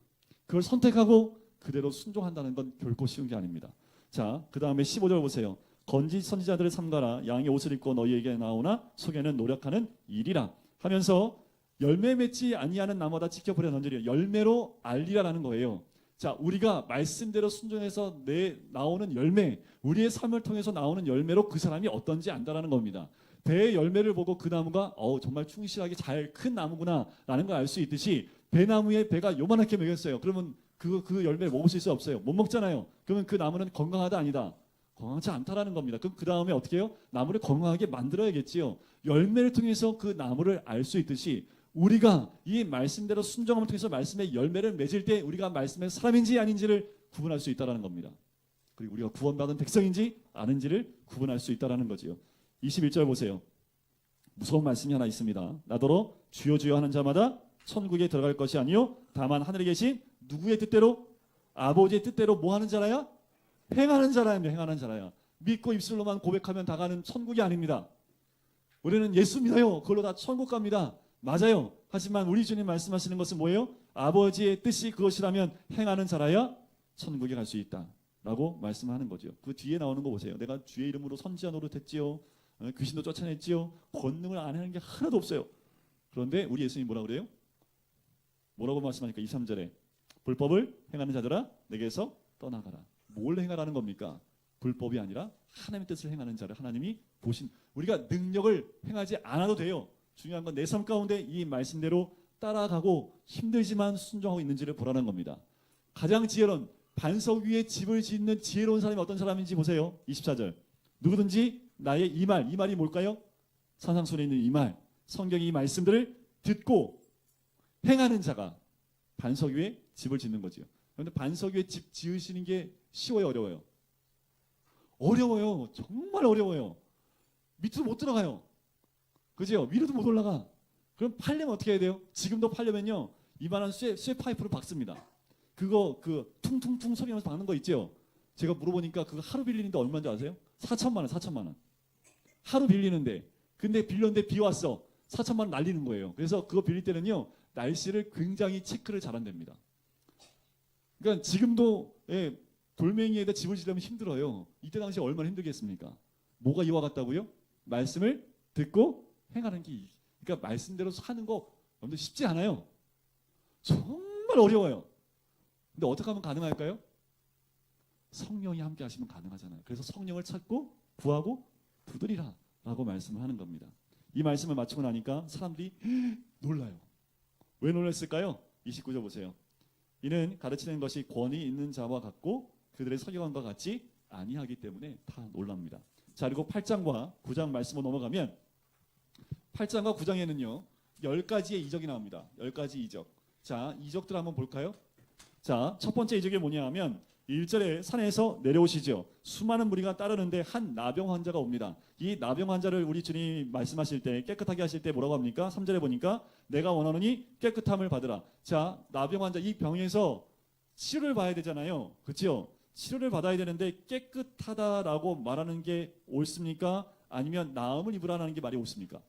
그걸 선택하고 그대로 순종한다는 건 결코 쉬운 게 아닙니다. 자, 그 다음에 15절 보세요. 건지 선지자들을 삼가라. 양의 옷을 입고 너희에게 나오나 속에는 노력하는 일이라 하면서 열매 맺지 아니하는 나무마다 지켜버려 던지리라. 열매로 알리라라는 거예요. 자, 우리가 말씀대로 순종해서 나오는 열매, 우리의 삶을 통해서 나오는 열매로 그 사람이 어떤지 안다라는 겁니다. 배의 열매를 보고 그 나무가 정말 충실하게 잘 큰 나무구나라는 걸 알 수 있듯이 배나무에 배가 요만하게 먹였어요. 그러면 그 열매를 먹을 수 있어요? 없어요? 못 먹잖아요. 그러면 그 나무는 건강하다 아니다? 건강하지 않다라는 겁니다. 그럼 그 다음에 어떻게 해요? 나무를 건강하게 만들어야겠지요. 열매를 통해서 그 나무를 알 수 있듯이 우리가 이 말씀대로 순종함을 통해서 말씀의 열매를 맺을 때 우리가 말씀의 사람인지 아닌지를 구분할 수 있다는 겁니다. 그리고 우리가 구원받은 백성인지 아닌지를 구분할 수 있다는 거지요. 21절 보세요. 무서운 말씀이 하나 있습니다. 나더러 주여 주여 하는 자마다 천국에 들어갈 것이 아니요 다만 하늘에 계신 누구의 뜻대로? 아버지의 뜻대로 뭐 하는 자라야? 행하는 자라야. 행하는 자라야. 믿고 입술로만 고백하면 다 가는 천국이 아닙니다. 우리는 예수 믿어요. 그걸로 다 천국 갑니다. 맞아요. 하지만 우리 주님 말씀하시는 것은 뭐예요? 아버지의 뜻이 그것이라면 행하는 자라야 천국에 갈 수 있다 라고 말씀하는 거죠. 그 뒤에 나오는 거 보세요. 내가 주의 이름으로 선지자 노릇했지요, 귀신도 쫓아냈지요, 권능을 안 하는 게 하나도 없어요. 그런데 우리 예수님이 뭐라 그래요? 뭐라고 말씀하니까 23절에 불법을 행하는 자들아 내게서 떠나가라. 뭘 행하라는 겁니까? 불법이 아니라 하나님의 뜻을 행하는 자를 하나님이 보신, 우리가 능력을 행하지 않아도 돼요. 중요한 건 내 삶 가운데 이 말씀대로 따라가고 힘들지만 순종하고 있는지를 보라는 겁니다. 가장 지혜로운, 반석 위에 집을 짓는 지혜로운 사람이 어떤 사람인지 보세요. 24절. 누구든지 나의 이 말이 뭘까요? 산상순에 있는 이 말, 성경의 이 말씀들을 듣고 행하는 자가 반석 위에 집을 짓는 거지요. 그런데 반석 위에 집 지으시는 게 쉬워요, 어려워요? 어려워요. 정말 어려워요. 밑으로 못 들어가요. 그죠? 위로도 못 올라가. 그럼 팔려면 어떻게 해야 돼요? 지금도 팔려면요, 이만한 쇠 파이프를 박습니다. 그거 퉁퉁퉁 소리 나면서 박는 거 있죠? 제가 물어보니까 그거 하루 빌리는데 얼마인지 아세요? 4천만 원, 4천만 원. 하루 빌리는데. 근데 빌렸는데 비 왔어. 4천만 원 날리는 거예요. 그래서 그거 빌릴 때는요, 날씨를 굉장히 체크를 잘한답니다. 그러니까 지금도 돌멩이에다 집을 지려면 힘들어요. 이때 당시에 얼마나 힘들겠습니까? 뭐가 이와 같다고요? 말씀을 듣고 행하는 게, 그러니까 말씀대로 사는 거 여러분들 쉽지 않아요. 정말 어려워요. 근데 어떻게 하면 가능할까요? 성령이 함께 하시면 가능하잖아요. 그래서 성령을 찾고 구하고 두드리라 라고 말씀을 하는 겁니다. 이 말씀을 마치고 나니까 사람들이 놀라요. 왜 놀랐을까요? 29절 보세요. 이는 가르치는 것이 권위 있는 자와 같고 그들의 설교관과 같지 아니하기 때문에 다 놀랍니다. 자, 그리고 8장과 9장 말씀으로 넘어가면 8장과 9장에는요 10가지의 이적이 나옵니다. 10가지 이적. 자, 이적들 한번 볼까요? 자, 첫 번째 이적이 뭐냐 하면 1절에 산에서 내려오시죠. 수많은 무리가 따르는데 한 나병 환자가 옵니다. 이 나병 환자를 우리 주님이 말씀하실 때, 깨끗하게 하실 때 뭐라고 합니까? 3절에 보니까 내가 원하노니 깨끗함을 받으라. 자, 나병 환자, 이 병에서 치료를 받아야 되잖아요. 그렇죠? 치료를 받아야 되는데 깨끗하다라고 말하는 게 옳습니까? 아니면 나음을 입으라는 게 말이 옳습니까?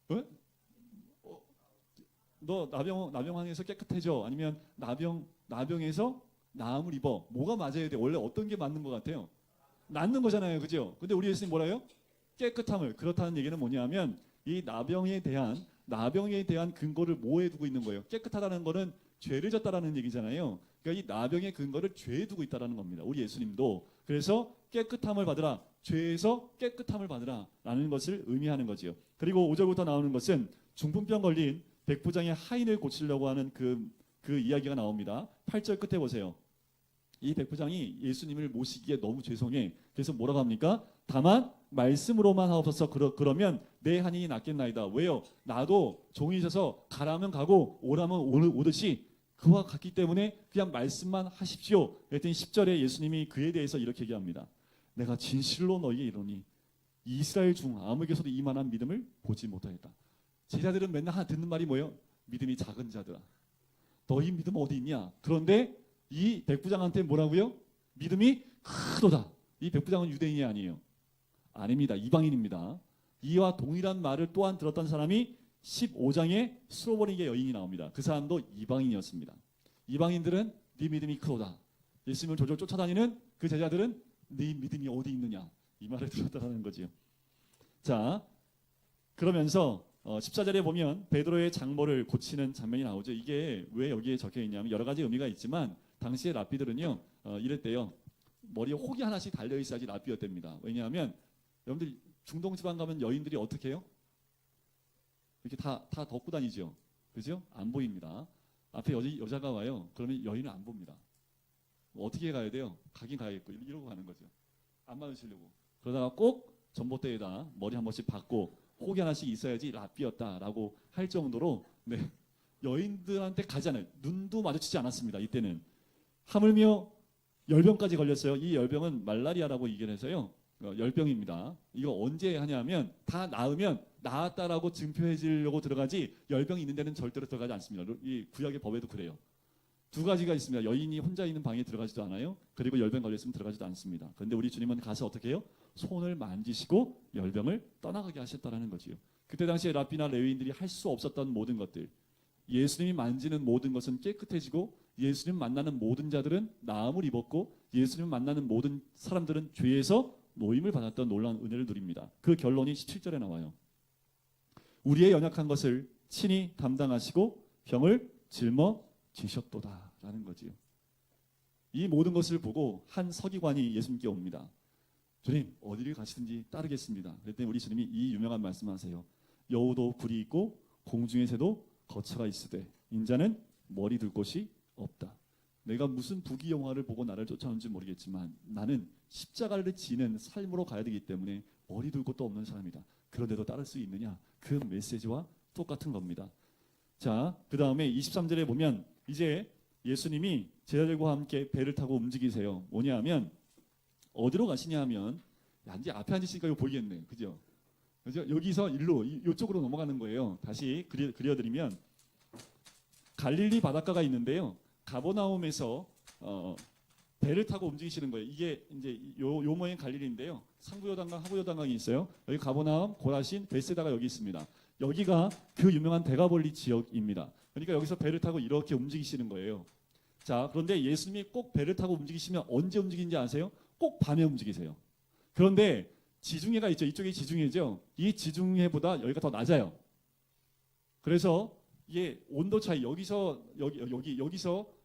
왜? 너 나병왕에서 깨끗해져? 아니면 나병에서 나음을 입어? 뭐가 맞아야 돼? 원래 어떤 게 맞는 것 같아요? 낫는 거잖아요, 그죠? 근데 우리 예수님 뭐라요? 깨끗함을. 그렇다는 얘기는 뭐냐면 이 나병에 대한 근거를 뭐에 두고 있는 거예요? 깨끗하다는 거는 죄를 졌다라는 얘기잖아요. 그러니까 이 나병의 근거를 죄에 두고 있다라는 겁니다. 우리 예수님도. 그래서 깨끗함을 받으라. 죄에서 깨끗함을 받으라 라는 것을 의미하는 거지요. 그리고 5절부터 나오는 것은 중풍병 걸린 백부장의 하인을 고치려고 하는 그 이야기가 나옵니다. 8절 끝에 보세요. 이 백부장이 예수님을 모시기에 너무 죄송해. 그래서 뭐라고 합니까? 다만 말씀으로만 하옵소서. 그러면 내 한인이 낫겠나이다. 왜요? 나도 종이셔서 가라면 가고 오라면 오듯이 그와 같기 때문에 그냥 말씀만 하십시오. 그랬더니 10절에 예수님이 그에 대해서 이렇게 얘기합니다. 내가 진실로 너희에게 이르노니 이스라엘 중 아무에게서도 이만한 믿음을 보지 못하였다. 제자들은 맨날 하나 듣는 말이 뭐예요? 믿음이 작은 자들아, 너희 믿음 어디 있냐? 그런데 이 백부장한테 뭐라고요? 믿음이 크도다. 이 백부장은 유대인이 아니에요. 아닙니다. 이방인입니다. 이와 동일한 말을 또한 들었던 사람이 15장에 수로버니게 여인이 나옵니다. 그 사람도 이방인이었습니다. 이방인들은 네 믿음이 크도다. 예수님을 졸졸 쫓아다니는 그 제자들은 네 믿음이 어디 있느냐? 이 말을 들었다는 거지요. 자, 그러면서 14절에 보면 베드로의 장모를 고치는 장면이 나오죠. 이게 왜 여기에 적혀 있냐면 여러 가지 의미가 있지만 당시에 랍비들은요 이랬대요. 머리에 혹이 하나씩 달려 있어야지 랍비였답니다. 왜냐하면 여러분들 중동 지방 가면 여인들이 어떻게 해요? 이렇게 다 덮고 다니죠. 그죠? 안 보입니다. 앞에 여자가 와요. 그러면 여인은 안 봅니다. 어떻게 가야 돼요? 가긴 가야겠고 이러고 가는 거죠. 안 맞으시려고. 그러다가 꼭 전봇대에다 머리 한 번씩 박고 혹이 하나씩 있어야지 랍비였다라고 할 정도로 여인들한테 가지 않아요. 눈도 마주치지 않았습니다. 이때는. 하물며 열병까지 걸렸어요. 이 열병은 말라리아라고 얘기를 해서요. 열병입니다. 이거 언제 하냐면 다 나으면 나았다라고 증표해 주려고 들어가지 열병이 있는 데는 절대로 들어가지 않습니다. 이 구약의 법에도 그래요. 두 가지가 있습니다. 여인이 혼자 있는 방에 들어가지도 않아요. 그리고 열병 걸렸으면 들어가지도 않습니다. 그런데 우리 주님은 가서 어떻게 해요? 손을 만지시고 열병을 떠나가게 하셨다라는 거지요. 그때 당시에 랍비나 레위인들이 할 수 없었던 모든 것들, 예수님이 만지는 모든 것은 깨끗해지고 예수님 만나는 모든 자들은 나음을 입었고 예수님 만나는 모든 사람들은 죄에서 노임을 받았던 놀라운 은혜를 누립니다. 그 결론이 17절에 나와요. 우리의 연약한 것을 친히 담당하시고 병을 짊어지셨도다라는 거지요. 이 모든 것을 보고 한 서기관이 예수님께 옵니다. 주님, 어디를 가시든지 따르겠습니다. 그랬더니 우리 주님이 이 유명한 말씀하세요. 여우도 굴이 있고 공중의 새도 거처가 있으되 인자는 머리 둘 곳이 없다. 내가 무슨 부귀영화를 보고 나를 쫓아오는지 모르겠지만 나는 십자가를 지는 삶으로 가야 되기 때문에 머리 둘 곳도 없는 사람이다. 그런데도 따를 수 있느냐? 그 메시지와 똑같은 겁니다. 자, 그 다음에 23절에 보면 이제 예수님이 제자들과 함께 배를 타고 움직이세요. 뭐냐 하면 어디로 가시냐 하면 이제 앞에 앉으시니까 이거 보이겠네. 그죠? 그죠? 여기서 일로 이쪽으로 넘어가는 거예요. 다시 그려드리면 갈릴리 바닷가가 있는데요. 가버나움에서 배를 타고 움직이시는 거예요. 이게 이제 요 모양 갈릴리인데요. 상부요단강, 하부요단강이 있어요. 여기 가버나움, 고라신, 베세다가 여기 있습니다. 여기가 그 유명한 대가볼리 지역입니다. 그러니까 여기서 배를 타고 이렇게 움직이시는 거예요. 자, 그런데 예수님이 꼭 배를 타고 움직이시면 언제 움직이는지 아세요? 꼭 밤에 움직이세요. 그런데 지중해가 있죠. 이쪽이 지중해죠. 이 지중해보다 여기가 더 낮아요. 그래서 이게 온도 차이 여기서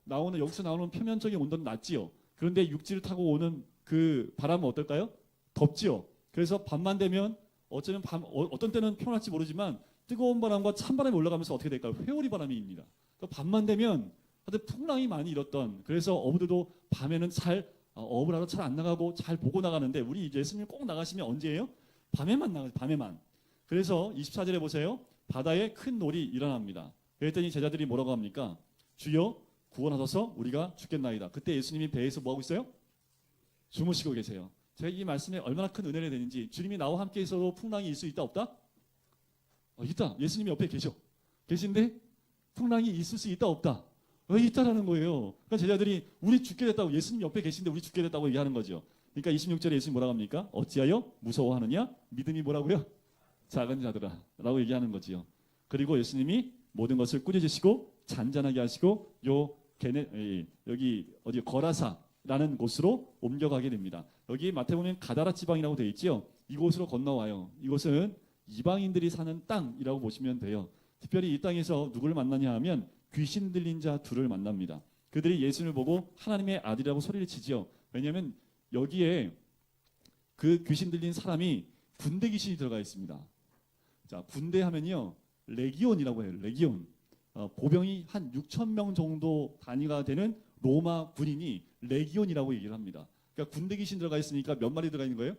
나오는 표면적인 온도는 낮지요. 그런데 육지를 타고 오는 그 바람은 어떨까요? 덥지요. 그래서 밤만 되면 어떤 때는 평온할지 모르지만 뜨거운 바람과 찬바람이 올라가면서 어떻게 될까요? 회오리 바람입니다. 그러니까 밤만 되면 하여튼 풍랑이 많이 일었던, 그래서 어부들도 밤에는 어업을 하러 잘 안 나가고 잘 보고 나가는데 우리 예수님 꼭 나가시면 언제예요? 밤에만 나가요. 밤에만. 그래서 24절에 보세요. 바다에 큰 놀이 일어납니다. 그랬더니 제자들이 뭐라고 합니까? 주여 구원하소서 우리가 죽겠나이다. 그때 예수님이 배에서 뭐하고 있어요? 주무시고 계세요. 제가 이 말씀에 얼마나 큰 은혜를 되는지, 주님이 나와 함께 있어도 풍랑이 있을 수 있다 없다? 있다. 예수님이 옆에 계신데 풍랑이 있을 수 있다 없다? 있다라는 거예요. 그러니까 제자들이 우리 죽게 됐다고, 예수님 옆에 계신데 우리 죽게 됐다고 얘기하는 거죠. 그러니까 26절에 예수님 뭐라고 합니까? 어찌하여 무서워하느냐? 믿음이 뭐라고요? 작은 자들아 라고 얘기하는 거지요. 그리고 예수님이 모든 것을 꾸짖으시고 잔잔하게 하시고 여기 어디 거라사라는 곳으로 옮겨가게 됩니다. 여기 마태복음에 가다라 지방이라고 되어 있지요. 이곳으로 건너와요. 이곳은 이방인들이 사는 땅이라고 보시면 돼요. 특별히 이 땅에서 누구를 만나냐 하면 귀신 들린 자 둘을 만납니다. 그들이 예수님을 보고 하나님의 아들이라고 소리를 치지요. 왜냐하면 여기에 그 귀신 들린 사람이 군대 귀신이 들어가 있습니다. 자, 군대 하면요 레기온이라고 해요. 레기온. 보병이 한 6,000명 정도 단위가 되는 로마 군인이 레기온이라고 얘기를 합니다. 그러니까 군대 귀신 들어가 있으니까 몇 마리 들어가 있는 거예요?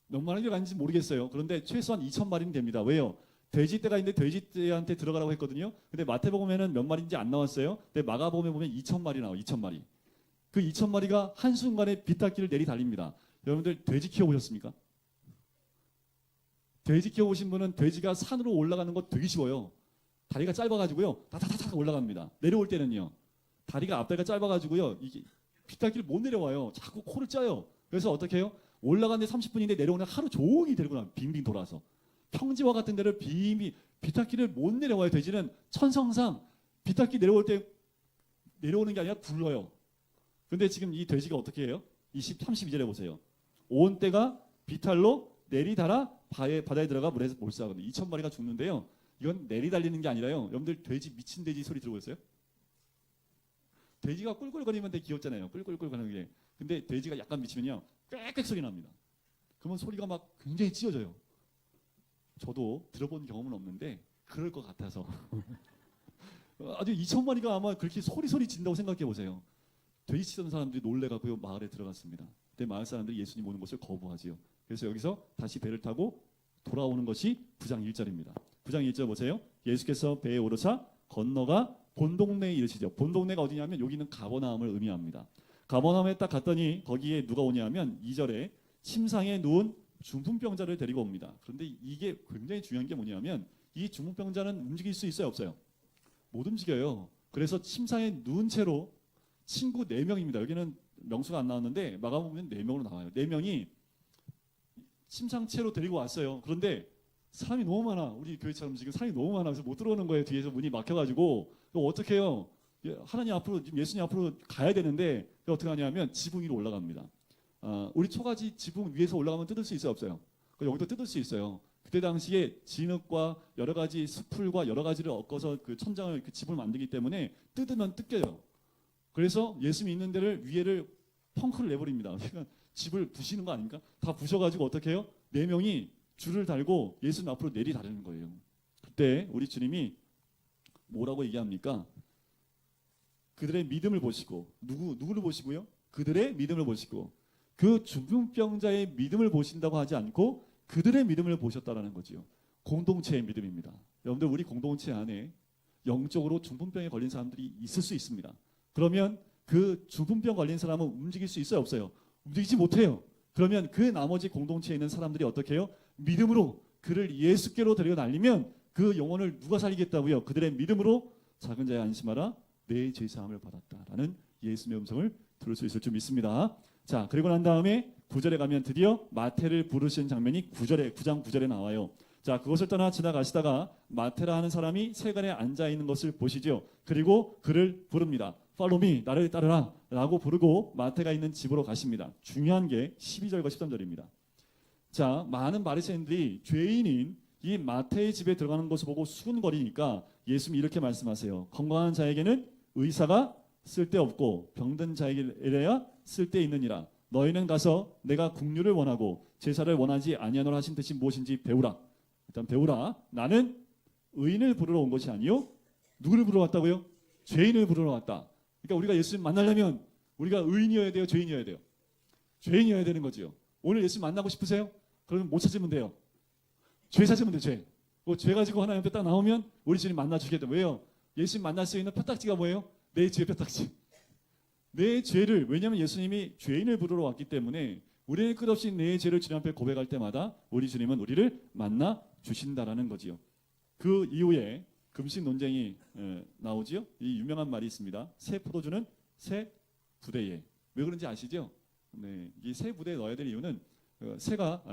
몇 마리 들어가 있는지 모르겠어요. 그런데 최소한 2,000마리는 됩니다. 왜요? 돼지떼가 있는데 돼지떼한테 들어가라고 했거든요. 근데 마태복음에는 몇 마리인지 안 나왔어요. 근데 마가복음에 보면 2,000마리 나와요. 2,000마리. 그 2,000마리가 한순간에 비탈길을 내리달립니다. 여러분들 돼지 키워보셨습니까? 돼지 키워보신 분은 돼지가 산으로 올라가는 거 되게 쉬워요. 다리가 짧아가지고요. 다다다다 올라갑니다. 내려올 때는요. 다리가 앞다리가 짧아가지고요. 이게 비탈길을 못 내려와요. 자꾸 코를 짜요. 그래서 어떻게 해요? 올라가는데 30분인데 내려오는 하루 종일 데리고 나와요. 빙빙 돌아서. 평지와 같은 데를 비탈길을 못 내려와요. 돼지는 천성상 비탈길 내려올 때 내려오는 게 아니라 굴러요. 근데 지금 이 돼지가 어떻게 해요? 32절에 보세요. 온 때가 비탈로 내리달아 바다에 들어가 물에서 몰수하거든요. 2,000마리가 죽는데요. 이건 내리달리는 게 아니라요. 여러분들 돼지, 미친 돼지 소리 들어보셨어요? 돼지가 꿀꿀거리면 되게 귀엽잖아요. 꿀꿀꿀거리는 게. 근데 돼지가 약간 미치면요. 꽥꽥 소리 납니다. 그러면 소리가 막 굉장히 찢어져요. 저도 들어본 경험은 없는데 그럴 것 같아서 아주 2,000마리가 아마 그렇게 소리 진다고 생각해 보세요. 돼지 치던 사람들이 놀래가고요 마을에 들어갔습니다. 그때 마을 사람들이 예수님 오는 것을 거부하지요. 그래서 여기서 다시 배를 타고 돌아오는 것이 9장 1절입니다. 9장 1절 보세요. 예수께서 배에 오르사 건너가 본 동네에 이르시죠. 본 동네가 어디냐면 여기는 가버나움을 의미합니다. 가버나움에 딱 갔더니 거기에 누가 오냐면 2절에 침상에 누운 중풍병자를 데리고 옵니다. 그런데 이게 굉장히 중요한 게 뭐냐면 이 중풍병자는 움직일 수 있어요 없어요? 못 움직여요. 그래서 침상에 누운 채로 친구 4명입니다. 여기는 명수가 안 나왔는데 마가복음 보면 4명으로 나와요. 4명이 침상채로 데리고 왔어요. 그런데 사람이 너무 많아. 우리 교회처럼 지금 사람이 너무 많아. 그래서 못 들어오는 거예요. 뒤에서 문이 막혀가지고. 어떻게 해요? 하나님 앞으로, 예수님 앞으로 가야 되는데 어떻게 하냐면 지붕 위로 올라갑니다. 우리 초가지 지붕 위에서 올라가면 뜯을 수 있어요? 없어요? 여기도 뜯을 수 있어요. 그때 당시에 진흙과 여러 가지 수풀과 여러 가지를 엮어서 그 천장을, 그 집을 만들기 때문에 뜯으면 뜯겨요. 그래서 예수님이 있는 데를 위에를 펑크를 내버립니다. 그러니까 집을 부시는 거 아닙니까? 다 부셔가지고 어떻게 해요? 4명이 줄을 달고 예수님 앞으로 내리다르는 거예요. 그때 우리 주님이 뭐라고 얘기합니까? 그들의 믿음을 보시고, 누구를 보시고요? 그들의 믿음을 보시고, 그 중풍병자의 믿음을 보신다고 하지 않고 그들의 믿음을 보셨다라는 거지요. 공동체의 믿음입니다. 여러분들, 우리 공동체 안에 영적으로 중풍병에 걸린 사람들이 있을 수 있습니다. 그러면 그 중풍병 걸린 사람은 움직일 수 있어요? 없어요? 움직이지 못해요. 그러면 그 나머지 공동체에 있는 사람들이 어떻게 해요? 믿음으로 그를 예수께로 데리고 날리면 그 영혼을 누가 살리겠다고요? 그들의 믿음으로 작은 자야 안심하라, 내 죄사함을 받았다라는 예수님의 음성을 들을 수 있을 줄 믿습니다. 자, 그리고 난 다음에 9절에 가면 드디어 마태를 부르신 장면이 9장 9절에 나와요. 자, 그것을 떠나 지나가시다가 마태라 하는 사람이 세간에 앉아 있는 것을 보시죠. 그리고 그를 부릅니다. Follow me, 나를 따르라 라고 부르고 마태가 있는 집으로 가십니다. 중요한 게 12절과 13절입니다. 자, 많은 바리새인들이 죄인인 이 마태의 집에 들어가는 것을 보고 수군거리니까 예수님이 이렇게 말씀하세요. 건강한 자에게는 의사가 쓸데없고 병든 자에게야 쓸데있느니라. 너희는 가서 내가 국류를 원하고 제사를 원하지 아니하노라 하신 뜻이 무엇인지 배우라. 일단 배우라. 나는 의인을 부르러 온 것이 아니요, 누구를 부르러 왔다고요? 죄인을 부르러 왔다. 그러니까 우리가 예수님 만나려면 우리가 의인이어야 돼요, 죄인이어야 돼요? 죄인이어야 되는 거지요. 오늘 예수님 만나고 싶으세요? 그러면 뭐 찾으면 돼요? 죄 찾으면 돼요. 죄. 죄 가지고 하나님 앞에 딱 나오면 우리 주님 만나 주겠다. 왜요? 예수님 만날 수 있는 표딱지가 뭐예요? 내 죄 표딱지. 내 죄를, 왜냐하면 예수님이 죄인을 부르러 왔기 때문에 우리는 끝없이 내 죄를 주님 앞에 고백할 때마다 우리 주님은 우리를 만나 주신다라는 거지요. 그 이후에 금식 논쟁이 나오지요. 이 유명한 말이 있습니다. 새 포도주는 새 부대에. 왜 그런지 아시죠? 네, 이 새 부대에 넣어야 될 이유는 그러니까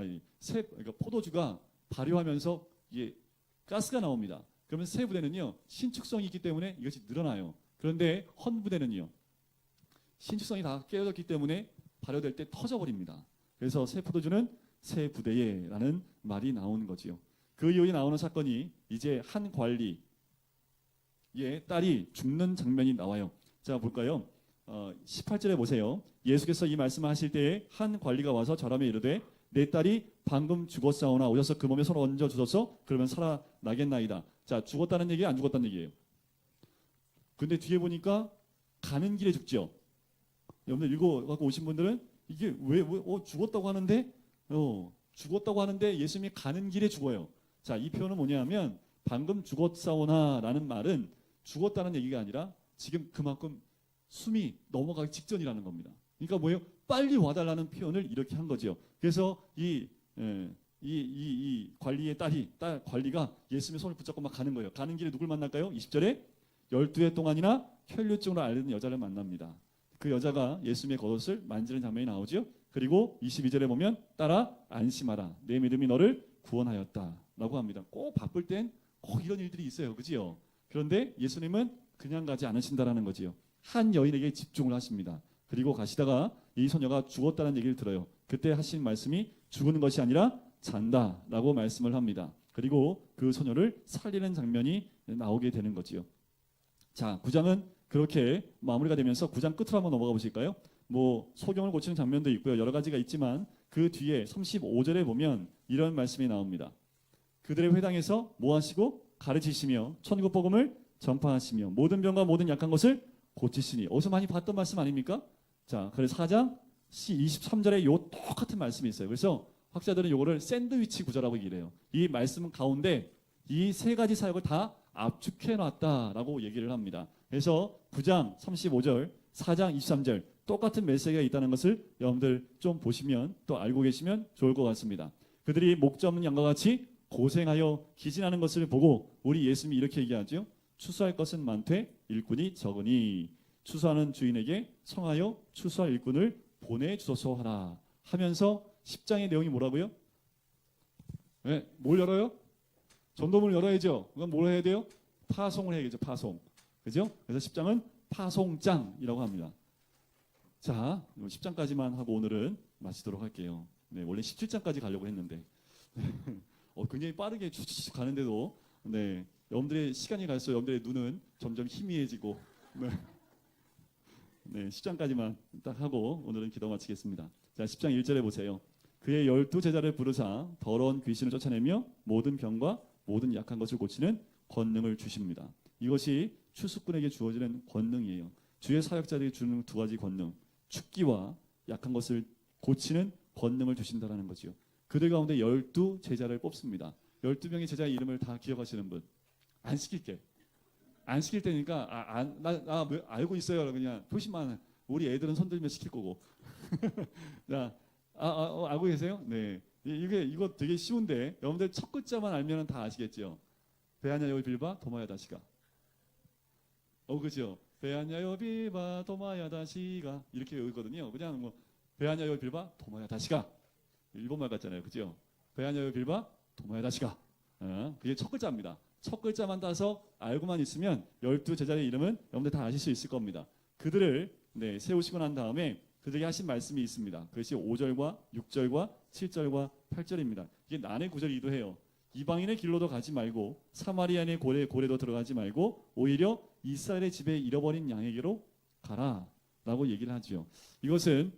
포도주가 발효하면서 이게 가스가 나옵니다. 그러면 새 부대는요, 신축성이 있기 때문에 이것이 늘어나요. 그런데 헌 부대는요, 신축성이 다 깨어졌기 때문에 발효될 때 터져버립니다. 그래서 새 포도주는 새 부대에라는 말이 나오는 거지요. 그 이후에 나오는 사건이 이제 한 관리의 딸이 죽는 장면이 나와요. 자, 볼까요? 18절에 보세요. 예수께서 이 말씀을 하실 때에 한 관리가 와서 저람에 이르되 내 딸이 방금 죽었사오나 오셔서 그 몸에 손을 얹어 주소서, 그러면 살아나겠나이다. 자, 죽었다는 얘기예요, 안 죽었다는 얘기예요? 근데 뒤에 보니까 가는 길에 죽죠. 여러분들 읽어갖고 오신 분들은 이게 왜 죽었다고 하는데 죽었다고 하는데 예수님이 가는 길에 죽어요. 자, 이 표현은 뭐냐면 방금 죽었사오나라는 말은 죽었다는 얘기가 아니라 지금 그만큼 숨이 넘어가기 직전이라는 겁니다. 그러니까 뭐예요? 빨리 와달라는 표현을 이렇게 한 거죠. 그래서 이 관리의 딸 관리가 예수님의 손을 붙잡고 막 가는 거예요. 가는 길에 누굴 만날까요? 20절에 12해 동안이나 혈류증으로 앓는 여자를 만납니다. 그 여자가 예수님의 겉옷을 만지는 장면이 나오죠. 그리고 22절에 보면 따라 안심하라, 내 믿음이 너를 구원하였다라고 합니다. 꼭 바쁠 땐 꼭 이런 일들이 있어요, 그지요? 그런데 예수님은 그냥 가지 않으신다라는 거지요. 한 여인에게 집중을 하십니다. 그리고 가시다가 이 소녀가 죽었다는 얘기를 들어요. 그때 하신 말씀이 죽은 것이 아니라 잔다라고 말씀을 합니다. 그리고 그 소녀를 살리는 장면이 나오게 되는 거지요. 자, 9장은 그렇게 마무리가 되면서 9장 끝으로 한번 넘어가 보실까요? 뭐 소경을 고치는 장면도 있고요, 여러 가지가 있지만 그 뒤에 35절에 보면 이런 말씀이 나옵니다. 그들의 회당에서 뭐 하시고 가르치시며 천국 복음을 전파하시며 모든 병과 모든 약한 것을 고치시니. 어디서 많이 봤던 말씀 아닙니까? 자, 그래서 4장 23절에 요 똑같은 말씀이 있어요. 그래서 학자들은 요거를 샌드위치 구절이라고 얘기를 해요. 이 말씀 가운데 이 세 가지 사역을 다 압축해 놨다라고 얘기를 합니다. 그래서 9장 35절, 4장 23절 똑같은 메시지가 있다는 것을 여러분들 좀 보시면 또 알고 계시면 좋을 것 같습니다. 그들이 목자 없는 양과 같이 고생하여 기진하는 것을 보고 우리 예수님이 이렇게 얘기하죠. 추수할 것은 많되 일꾼이 적으니 추수하는 주인에게 청하여 추수할 일꾼을 보내주소서 하라 하면서 10장의 내용이 뭐라고요? 네, 뭘 열어요? 전도문을 열어야죠. 그럼 뭘 해야 돼요? 파송을 해야겠죠. 파송. 그죠? 그래서 10장은 파송장이라고 합니다. 자, 10장까지만 하고 오늘은 마치도록 할게요. 네, 원래 17장까지 가려고 했는데 굉장히 빠르게 쭉쭉 가는데도 네, 여러분들의 시간이 갈수록 여러분들의 눈은 점점 희미해지고 네, 10장까지만 딱 하고 오늘은 기도 마치겠습니다. 자, 10장 1절에 보세요. 그의 12제자를 부르사 더러운 귀신을 쫓아내며 모든 병과 모든 약한 것을 고치는 권능을 주십니다. 이것이 추수꾼에게 주어지는 권능이에요. 주의 사역자들에게 주는 두 가지 권능, 죽기와 약한 것을 고치는 권능을 주신다라는 거죠. 그들 가운데 12제자를 뽑습니다. 12명의 제자의 이름을 다 기억하시는 분? 안 시킬게. 안 시킬 때니까 나 알고 있어요. 그냥 표시만. 우리 애들은 손들면 시킬 거고. 자, 알고 계세요? 네. 이거 되게 쉬운데 여러분들 첫 글자만 알면 다 아시겠죠? 베아냐요 빌바 도마야 다시가. 그죠? 베아냐요 빌바 도마야 다시가 이렇게 외우거든요. 그냥 뭐 베아냐요 빌바 도마야 다시가. 일본말 같잖아요. 그죠? 베아냐요 빌바 도마야 다시가. 그게 첫 글자입니다. 첫 글자만 따서 알고만 있으면 12제자의 이름은 여러분들 다 아실 수 있을 겁니다. 그들을 세우시고 난 다음에 그들에게 하신 말씀이 있습니다. 그것이 5절과 6절과 7절과 8절입니다. 이게 난의 구절이기도 해요. 이방인의 길로도 가지 말고 사마리아인의 고래도 들어가지 말고 오히려 이스라엘의 집에 잃어버린 양에게로 가라 라고 얘기를 하죠. 이것은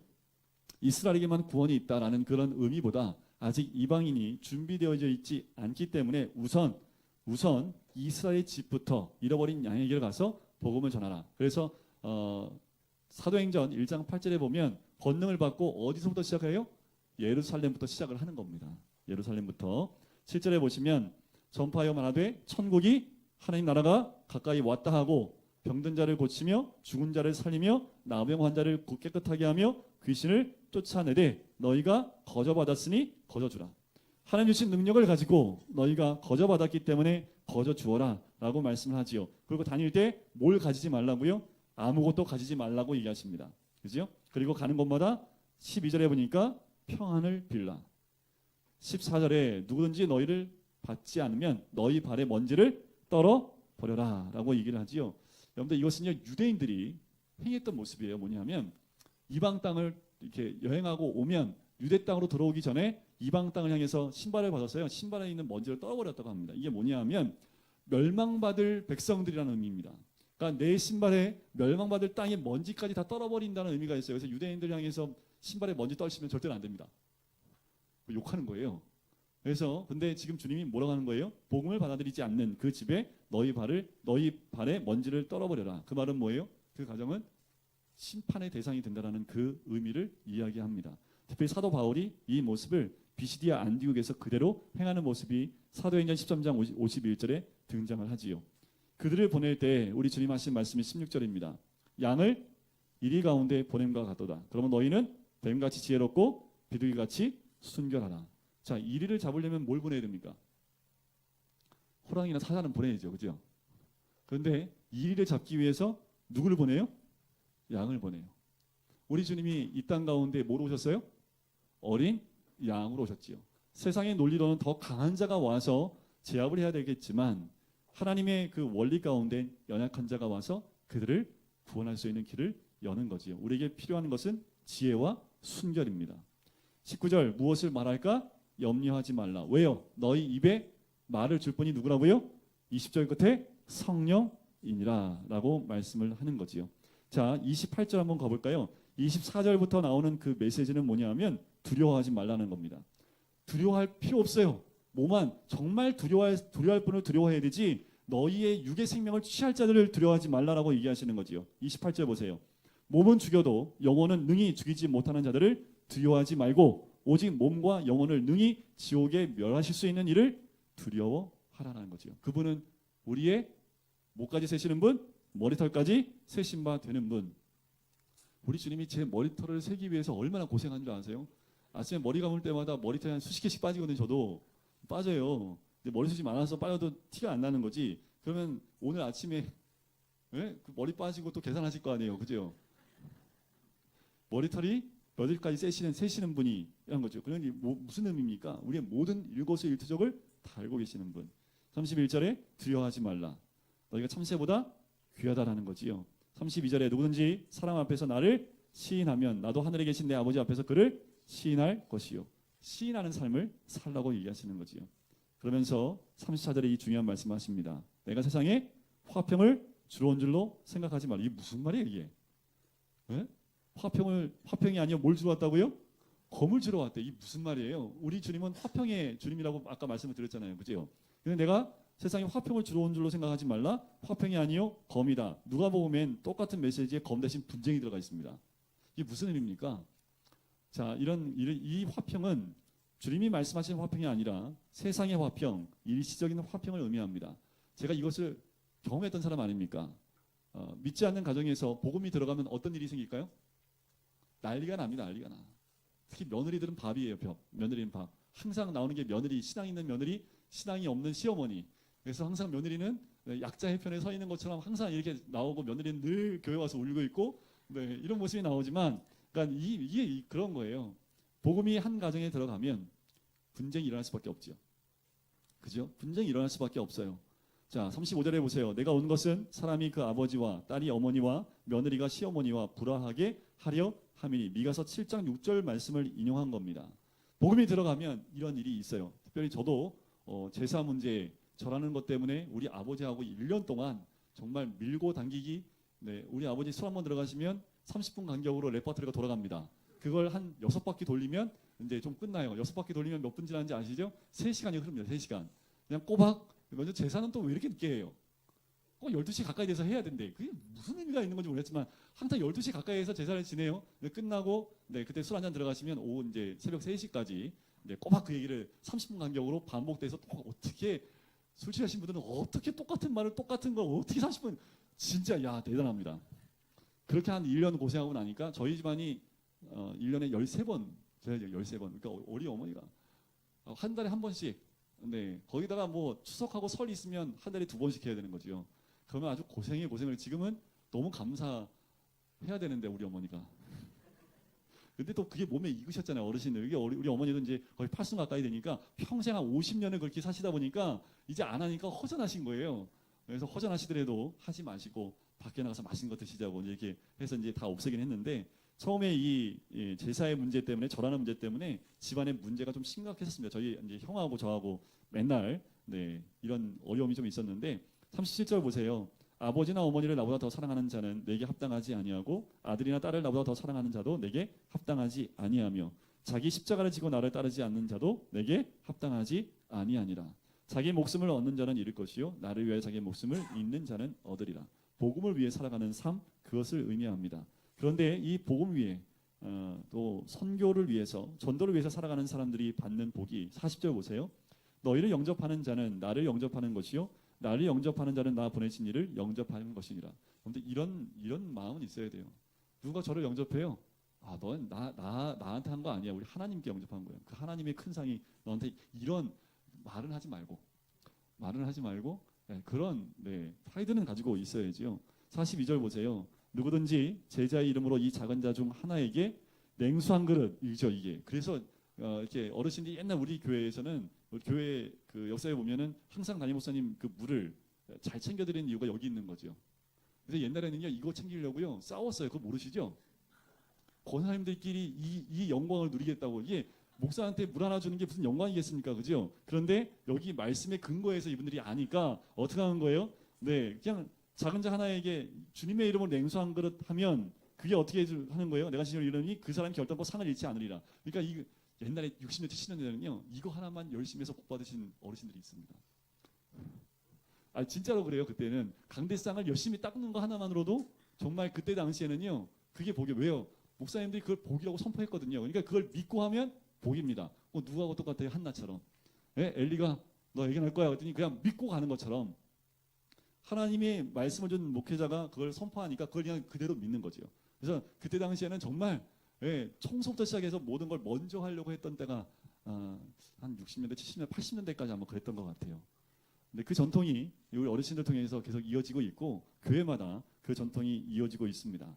이스라엘에게만 구원이 있다라는 그런 의미보다 아직 이방인이 준비되어져 있지 않기 때문에 우선 이스라엘 집부터 잃어버린 양에게로 가서 복음을 전하라. 그래서 사도행전 1장 8절에 보면 권능을 받고 어디서부터 시작해요? 예루살렘부터 시작을 하는 겁니다. 예루살렘부터. 7절에 보시면 전파하여 말하되 천국이 하나님 나라가 가까이 왔다 하고 병든 자를 고치며 죽은 자를 살리며 나병 환자를 깨끗하게 하며 귀신을 쫓아내되 너희가 거저받았으니 거저주라. 하나님 주신 능력을 가지고 너희가 거저받았기 때문에 거저주어라 라고 말씀을 하지요. 그리고 다닐 때 뭘 가지지 말라고요? 아무것도 가지지 말라고 얘기하십니다. 그죠? 그리고 가는 곳마다 12절에 보니까 평안을 빌라. 14절에 누구든지 너희를 받지 않으면 너희 발에 먼지를 떨어 버려라 라고 얘기를 하지요. 여러분들 이것은요 유대인들이 행했던 모습이에요. 뭐냐면 이방 땅을 이렇게 여행하고 오면 유대 땅으로 들어오기 전에 이방 땅을 향해서 신발을 벗었어요. 신발에 있는 먼지를 떨어버렸다고 합니다. 이게 뭐냐면 멸망받을 백성들이라는 의미입니다. 그러니까 내 신발에 멸망받을 땅의 먼지까지 다 떨어버린다는 의미가 있어요. 그래서 유대인들 향해서 신발에 먼지 떨치면 절대로 안 됩니다. 욕하는 거예요. 그래서 근데 지금 주님이 뭐라고 하는 거예요? 복음을 받아들이지 않는 그 집에 너희 발에 먼지를 떨어버려라. 그 말은 뭐예요? 그 가정은 심판의 대상이 된다라는 그 의미를 이야기합니다. 특히 사도 바울이 이 모습을 비시디아 안디옥에서 그대로 행하는 모습이 사도행전 13장 51절에 등장을 하지요. 그들을 보낼 때 우리 주님 하신 말씀이 16절입니다. 양을 이리 가운데 보냄과 같도다. 그러면 너희는 뱀같이 지혜롭고 비둘기같이 순결하라. 자, 이리를 잡으려면 뭘 보내야 됩니까? 호랑이나 사자는 보내야죠. 그죠? 그런데 이리를 잡기 위해서 누구를 보내요? 양을 보내요. 우리 주님이 이 땅 가운데 뭐로 오셨어요? 어린 양으로 오셨지요. 세상의 논리로는 더 강한 자가 와서 제압을 해야 되겠지만 하나님의 그 원리 가운데 연약한 자가 와서 그들을 구원할 수 있는 길을 여는 거지요. 우리에게 필요한 것은 지혜와 순결입니다. 19절 무엇을 말할까? 염려하지 말라. 왜요? 너희 입에 말을 줄 분이 누구라고요? 20절 끝에 성령이니라 라고 말씀을 하는 거지요. 자, 28절 한번 가볼까요? 24절부터 나오는 그 메시지는 뭐냐면 두려워하지 말라는 겁니다. 두려워할 필요 없어요. 뭐만 정말 두려워할 분을 두려워해야 되지 너희의 육의 생명을 취할 자들을 두려워하지 말라라고 얘기하시는 거지요. 28절 보세요. 몸은 죽여도 영혼은 능히 죽이지 못하는 자들을 두려워하지 말고 오직 몸과 영혼을 능히 지옥에 멸하실 수 있는 이를 두려워하라는 거지요. 그분은 우리의 목까지 세시는 분, 머리털까지 세신 바 되는 분. 우리 주님이 제 머리털을 세기 위해서 얼마나 고생한 줄 아세요? 아침에 머리 감을 때마다 머리털이 한 수십 개씩 빠지거든요. 저도 빠져요. 근데 머리숱이 많아서 빠져도 티가 안 나는 거지 그러면 오늘 아침에 그 머리 빠지고 또 계산하실 거 아니에요, 그죠? 머리털이 몇 일까지 세시는 분이 한 거죠. 그러니 무슨 의미입니까? 우리의 모든 일거수일투족을 다 알고 계시는 분. 31절에 두려워하지 말라. 너희가 참새보다 귀하다라는 거지요. 32절에 누구든지 사람 앞에서 나를 시인하면 나도 하늘에 계신 내 아버지 앞에서 그를 시인할 것이요. 시인하는 삶을 살라고 얘기하시는 거지요. 그러면서 34절에 이 중요한 말씀을 하십니다. 내가 세상에 화평을 주러 온 줄로 생각하지 말라. 이게 무슨 말이에요 이게? 네? 화평이 아니요 뭘 주러 왔다고요? 검을 주러 왔대. 이게 무슨 말이에요? 우리 주님은 화평의 주님이라고 아까 말씀을 드렸잖아요, 그죠? 근데 내가 세상에 화평을 주러 온 줄로 생각하지 말라. 화평이 아니요 검이다. 누가복음엔 똑같은 메시지에 검 대신 분쟁이 들어가 있습니다. 이게 무슨 의미입니까? 자, 이 화평은 주님이 말씀하신 화평이 아니라 세상의 화평, 일시적인 화평을 의미합니다. 제가 이것을 경험했던 사람 아닙니까? 믿지 않는 가정에서 복음이 들어가면 어떤 일이 생길까요? 난리가 납니다. 난리가 나. 특히 며느리들은 밥이에요. 며느리는 밥. 항상 나오는 게 며느리, 신앙 있는 며느리, 신앙이 없는 시어머니. 그래서 항상 며느리는 약자의 편에 서 있는 것처럼 항상 이렇게 나오고 며느리는 늘 교회 와서 울고 있고 이런 모습이 나오지만 그러니까 이게 그런 거예요. 복음이 한 가정에 들어가면 분쟁이 일어날 수밖에 없죠. 그죠? 분쟁이 일어날 수밖에 없어요. 자, 35절에 보세요. 내가 온 것은 사람이 그 아버지와 딸이 어머니와 며느리가 시어머니와 불화하게 하려 함이니. 미가서 7장 6절 말씀을 인용한 겁니다. 복음이 들어가면 이런 일이 있어요. 특별히 저도 제사 문제 절하는 것 때문에 우리 아버지하고 1년 동안 정말 밀고 당기기. 우리 아버지 술 한번 들어가시면 30분 간격으로 레퍼토리가 돌아갑니다. 그걸 한 6바퀴 돌리면 이제 좀 끝나요. 6바퀴 돌리면 몇 분 지났는지 아시죠? 3시간이 흐릅니다. 3시간. 그냥 꼬박. 먼저 제사는 또 왜 이렇게 늦게 해요? 꼭 12시 가까이 돼서 해야 된대. 그게 무슨 의미가 있는 건지 모르겠지만 항상 12시 가까이에서 제사를 지내요. 끝나고 그때 술 한잔 들어가시면 오후 이제 새벽 3시까지 꼬박 그 얘기를 30분 간격으로 반복돼서 또 어떻게 술 취하신 분들은 어떻게 똑같은 말을 똑같은 걸 어떻게 30분 진짜 야 대단합니다. 그렇게 한 1년 고생하고 나니까 저희 집안이 1년에 13번 13번 그러니까 우리 어머니가 한 달에 한 번씩 거기다가 뭐 추석하고 설 있으면 한 달에 2번씩 해야 되는 거죠. 그러면 아주 고생을 지금은 너무 감사해야 되는데 우리 어머니가. 근데 또 그게 몸에 익으셨잖아요. 어르신들. 이게 우리 어머니도 이제 거의 80 가까이 되니까 평생 한 50년을 그렇게 사시다 보니까 이제 안 하니까 허전하신 거예요. 그래서 허전하시더라도 하지 마시고 밖에 나가서 맛있는 거 드시자고 이렇게 해서 이제 다 없애긴 했는데 처음에 이 제사의 문제 때문에 절하는 문제 때문에 집안의 문제가 좀 심각했었습니다. 저희 이제 형하고 저하고 맨날 이런 어려움이 좀 있었는데 37절 보세요. 아버지나 어머니를 나보다 더 사랑하는 자는 내게 합당하지 아니하고 아들이나 딸을 나보다 더 사랑하는 자도 내게 합당하지 아니하며 자기 십자가를 지고 나를 따르지 않는 자도 내게 합당하지 아니하니라. 자기 목숨을 얻는 자는 잃을 것이요 나를 위하여 자기 목숨을 잃는 자는 얻으리라. 복음을 위해 살아가는 삶, 그것을 의미합니다. 그런데 이 복음 위에 또 선교를 위해서 전도를 위해서 살아가는 사람들이 받는 복이 40절 보세요. 너희를 영접하는 자는 나를 영접하는 것이요 나를 영접하는 자는 나 보내신 이를 영접하는 것이니라. 그런데 이런 마음은 있어야 돼요. 누가 저를 영접해요? 넌 나한테 한 거 아니야. 우리 하나님께 영접한 거예요. 그 하나님의 큰 상이 너한테 이런 말은 하지 말고 그런 프라이드는 가지고 있어야지요. 42절 보세요. 누구든지 제자의 이름으로 이 작은 자 중 하나에게 냉수 한 그릇이죠 이게. 그래서 이렇게 어르신들이 옛날 우리 교회에서는 우리 교회 그 역사에 보면은 항상 담임 목사님 그 물을 잘 챙겨드리는 이유가 여기 있는 거죠. 그래서 옛날에는요 이거 챙기려고요 싸웠어요. 그거 모르시죠? 권사님들끼리 이 영광을 누리겠다고 이게 목사한테 물 하나 주는 게 무슨 영광이겠습니까, 그죠? 그런데 여기 말씀의 근거에서 이분들이 아니까 어떻게 하는 거예요? 그냥 작은 자 하나에게 주님의 이름으로 냉수 한 그릇 하면 그게 어떻게 하는 거예요? 내가 지금 이러니 그 사람이 결단코 상을 잃지 않으리라. 그러니까 이 옛날에 60년, 70년대는요 이거 하나만 열심히 해서 복 받으신 어르신들이 있습니다. 진짜로 그래요. 그때는 강대상을 열심히 닦는 거 하나만으로도 정말 그때 당시에는요 그게 복이 왜요? 목사님들이 그걸 복이라고 선포했거든요. 그러니까 그걸 믿고 하면 복입니다. 누구하고 똑같아요? 한나처럼. 엘리가 너 얘기할 거야 그랬더니 그냥 믿고 가는 것처럼 하나님의 말씀을 준 목회자가 그걸 선포하니까 그걸 그냥 그대로 믿는 거죠. 그래서 그때 당시에는 정말 청소부터 시작해서 모든 걸 먼저 하려고 했던 때가 한 60년대, 70년대, 80년대까지 아마 그랬던 것 같아요. 근데 그 전통이 우리 어르신들 통해서 계속 이어지고 있고 교회마다 그 전통이 이어지고 있습니다.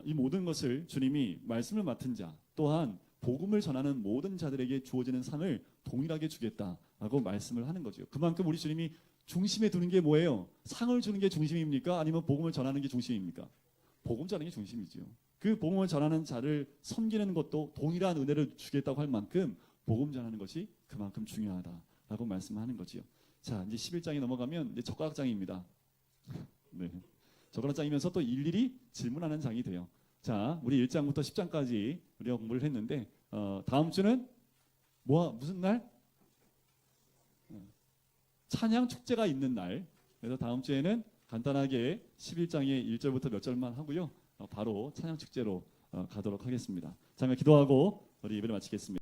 이 모든 것을 주님이 말씀을 맡은 자 또한 복음을 전하는 모든 자들에게 주어지는 상을 동일하게 주겠다라고 말씀을 하는 거죠. 그만큼 우리 주님이 중심에 두는 게 뭐예요? 상을 주는 게 중심입니까? 아니면 복음을 전하는 게 중심입니까? 복음 전하는 게 중심이죠. 그 복음을 전하는 자를 섬기는 것도 동일한 은혜를 주겠다고 할 만큼 복음 전하는 것이 그만큼 중요하다라고 말씀하는 거지요. 자, 이제 11장에 넘어가면 이제 젓가락장입니다. 네. 젓가락장이면서 또 일일이 질문하는 장이 돼요. 자, 우리 1장부터 10장까지 우리가 공부를 했는데 다음 주는 무슨 날? 찬양 축제가 있는 날. 그래서 다음 주에는 간단하게 11장의 1절부터 몇 절만 하고요. 바로 찬양 축제로 가도록 하겠습니다. 자, 기도하고 우리 예배를 마치겠습니다.